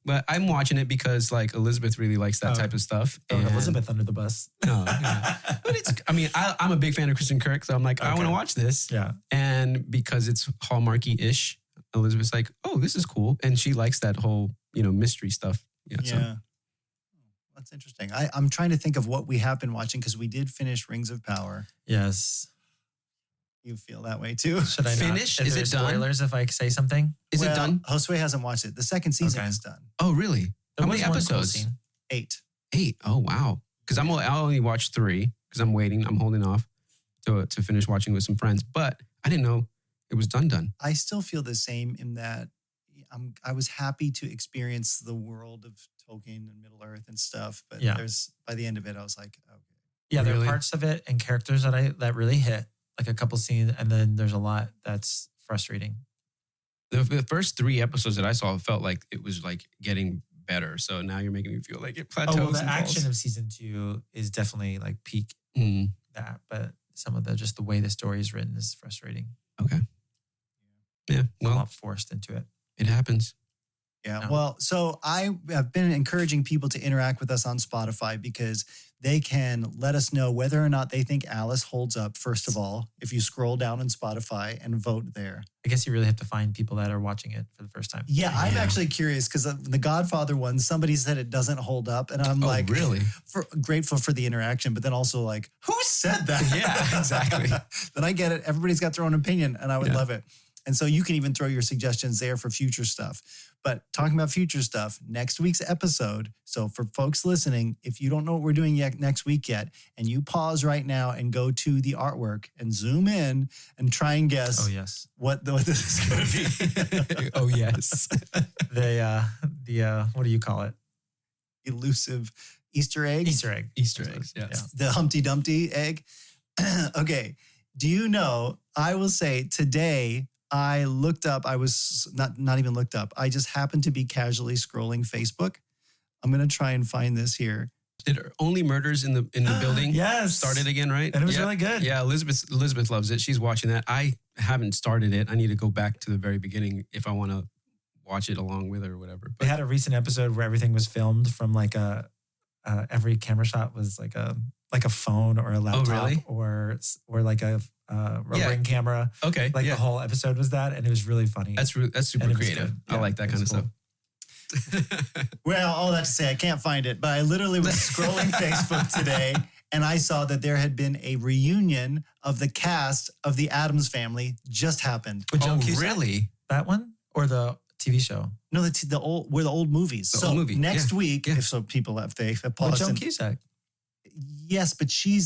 But I'm watching it because like Elizabeth really likes that type of stuff. And Elizabeth under the bus. No. Yeah. But I'm a big fan of Kristen Kirk, so I'm like, I want to watch this. Yeah. And because it's Hallmarky-ish, Elizabeth's like, oh, this is cool. And she likes that whole, mystery stuff. Yeah. So. That's interesting. I'm trying to think of what we have been watching because we did finish Rings of Power. Yes. You feel that way too? Should I finish? Is it done? Spoilers if I say something? Is it done? Josue hasn't watched it. The second season is done. Oh, really? How many episodes? 8. 8. Oh, wow. Because I only watched 3 because I'm waiting. I'm holding off to finish watching with some friends. But I didn't know it was done. I still feel the same in that I was happy to experience the world of Tolkien and Middle Earth and stuff. But Yeah. by the end of it, I was like, okay. Yeah, there are Really? parts of it and characters that really hit, like a couple scenes, and then there's a lot that's frustrating. The first 3 episodes that I saw felt like it was like getting better. So now you're making me feel like it plateaus. Oh, well, the and action falls. of season 2 is definitely like peak Mm, that, but some of just the way the story is written is frustrating. okay. Yeah. A Well, lot forced into it. it happens. Yeah. No. Well, so I have been encouraging people to interact with us on Spotify because they can let us know whether or not they think Alice holds up, first of all, if you scroll down on Spotify and vote there. I guess you really have to find people that are watching it for the first time. Yeah, I'm Yeah. actually curious because the Godfather one, somebody said it doesn't hold up. And I'm Oh, like, really? grateful for the interaction, but then also like, who said that? Yeah, exactly. Then I get it. Everybody's got their own opinion and I would Yeah. love it. And so you can even throw your suggestions there for future stuff. But talking about future stuff, next week's episode. So for folks listening, if you don't know what we're doing yet next week yet, and you pause right now and go to the artwork and zoom in and try and guess Oh, yes. what this is going to be. Oh, yes. The what do you call it? Elusive Easter egg. Easter egg. Easter eggs. Yeah. The Humpty Dumpty egg. Okay. Do you know, I will say today I looked up, I was not even looked up. I just happened to be casually scrolling Facebook. I'm going to try and find this here. Did Only Murders in the Building Yes. started again, right? And it was Yeah. really good. Yeah, Elizabeth loves it. She's watching that. I haven't started it. I need to go back to the very beginning if I want to watch it along with her or whatever. They But had a recent episode where everything was filmed from like every camera shot was like a phone or a laptop really? or like a Yeah. ring camera. okay, Like yeah. the whole episode was that, and it was really funny. That's super And it was creative. good. I Yeah, like that it kind of was stuff. Well, all that to say, I can't find it, but I literally was scrolling Facebook today and I saw that there had been a reunion of the cast of the Addams Family just happened. With Joan Oh, Cusack? really? That one or the TV show? No, the old movies. The So old movie, next yeah, week, yeah. if so people have With paused. Joan and- Cusack. Yes, but she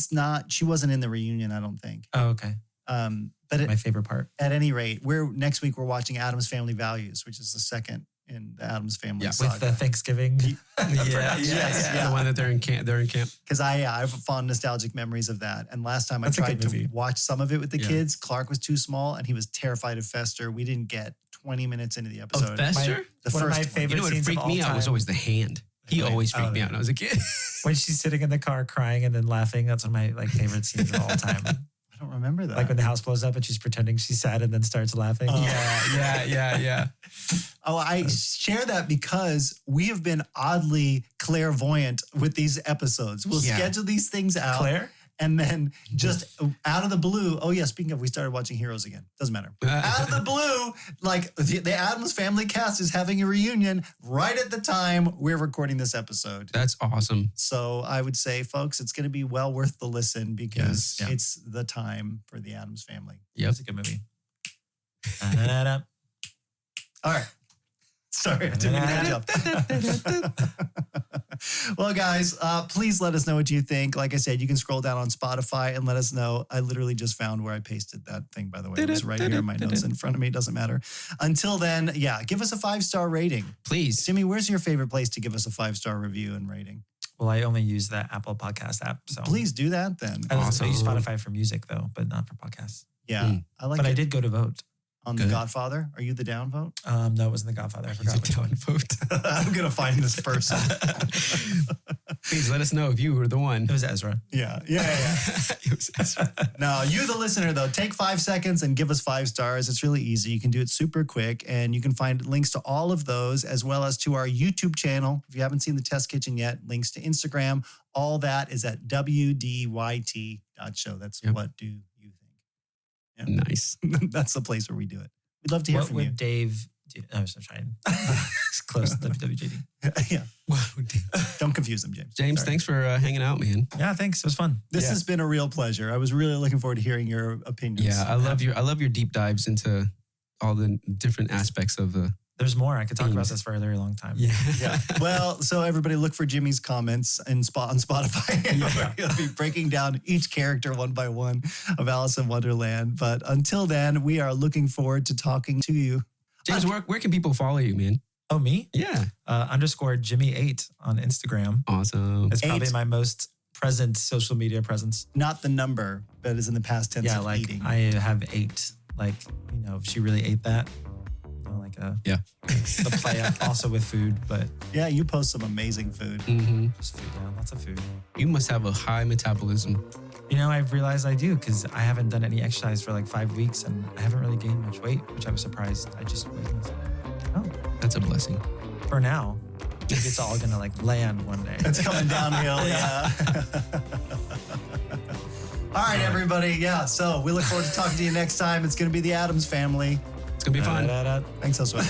wasn't in the reunion, I don't think. Oh, okay. But My favorite part. at any rate, next week we're watching Addams Family Values, which is the second in the Addams Family Yeah. saga. With the Thanksgiving. Yeah. The one that they're in camp. They're in camp. Because I have fond nostalgic memories of that. And last time That's a I tried good to movie. watch some of it with the Yeah. kids, Clark was too small and he was terrified of Fester. We didn't get 20 minutes into the episode. Fester? The One of my first one. favorite You know what scenes of freaked me all out was time. always the hand. He Right. always freaked Oh, me yeah. out when I was a kid. When she's sitting in the car crying and then laughing. That's one of my favorite scenes of all time. I don't remember that. Like when the house blows up and she's pretending she's sad and then starts laughing. Oh. yeah. Oh, I share that because we have been oddly clairvoyant with these episodes. We'll Yeah. schedule these things out. Claire? And then just out of the blue, oh yeah, speaking of, we started watching Heroes again. Doesn't matter. Out of the blue, like the Addams Family cast is having a reunion right at the time we're recording this episode. That's awesome. So I would say, folks, it's going to be well worth the listen because Yes, yeah. it's the time for the Addams Family. Yep. It's a good movie. Da-da-da-da. All right. Sorry, I didn't mean to jump. Well, guys, please let us know what you think. Like I said, you can scroll down on Spotify and let us know. I literally just found where I pasted that thing, by the way. It was right here in my notes in front of me. It doesn't matter. Until then, yeah, give us a 5-star rating. Please. Jimmy, where's your favorite place to give us a 5-star review and rating? Well, I only use the Apple Podcast app. So Please do that then. I use Awesome. Spotify for music though, but not for podcasts. Yeah, I like But it. I did go to vote. On The Good. Godfather. Are you the downvote? No, it wasn't The Godfather. I forgot which one. Vote. I'm going to find this person. Please let us know if you were the one. It was Ezra. Yeah. It was- No, you, the listener, though, take 5 seconds and give us 5 stars. It's really easy. You can do it super quick, and you can find links to all of those as well as to our YouTube channel. If you haven't seen the Test Kitchen yet, links to Instagram. All that is at wdyt.show. That's Yep. what do you think? Yeah. Nice. That's the place where we do it. We'd love to hear What from would you. Dave do? I was trying. It's close to WWJD. Yeah, Wow. don't confuse them, James. James, Sorry. thanks for hanging out, man. Yeah, thanks. It was fun. This Yeah. has been a real pleasure. I was really looking forward to hearing your opinions. Yeah, I love your deep dives into all the different aspects of the. There's more. I could talk about Themes. this for a very long time. Yeah. Well, so everybody look for Jimmy's comments on Spotify. He'll be breaking down each character one by one of Alice in Wonderland. But until then, we are looking forward to talking to you. James, where can people follow you, man? Oh, me? Yeah. _ Jimmy8 on Instagram. Awesome. It's probably 8. my most present social media presence. Not the number, but is in the past tense Yeah, of like eating. I have 8. Like, you know, if she really ate that. You know, like the play also with food, but Yeah, you post some amazing food. Mm-hmm. just food, yeah, lots of food. You must have a high metabolism. You know, I've realized I do because I haven't done any exercise for like 5 weeks and I haven't really gained much weight, which I was surprised. I just weighed myself. Oh, That's a blessing. for now. Maybe it's all gonna like land one day. It's coming downhill, yeah. All right, everybody. Yeah, so we look forward to talking to you next time. It's going to be the Addams Family. It's going to be fun. Da-da-da-da. Thanks, Josue.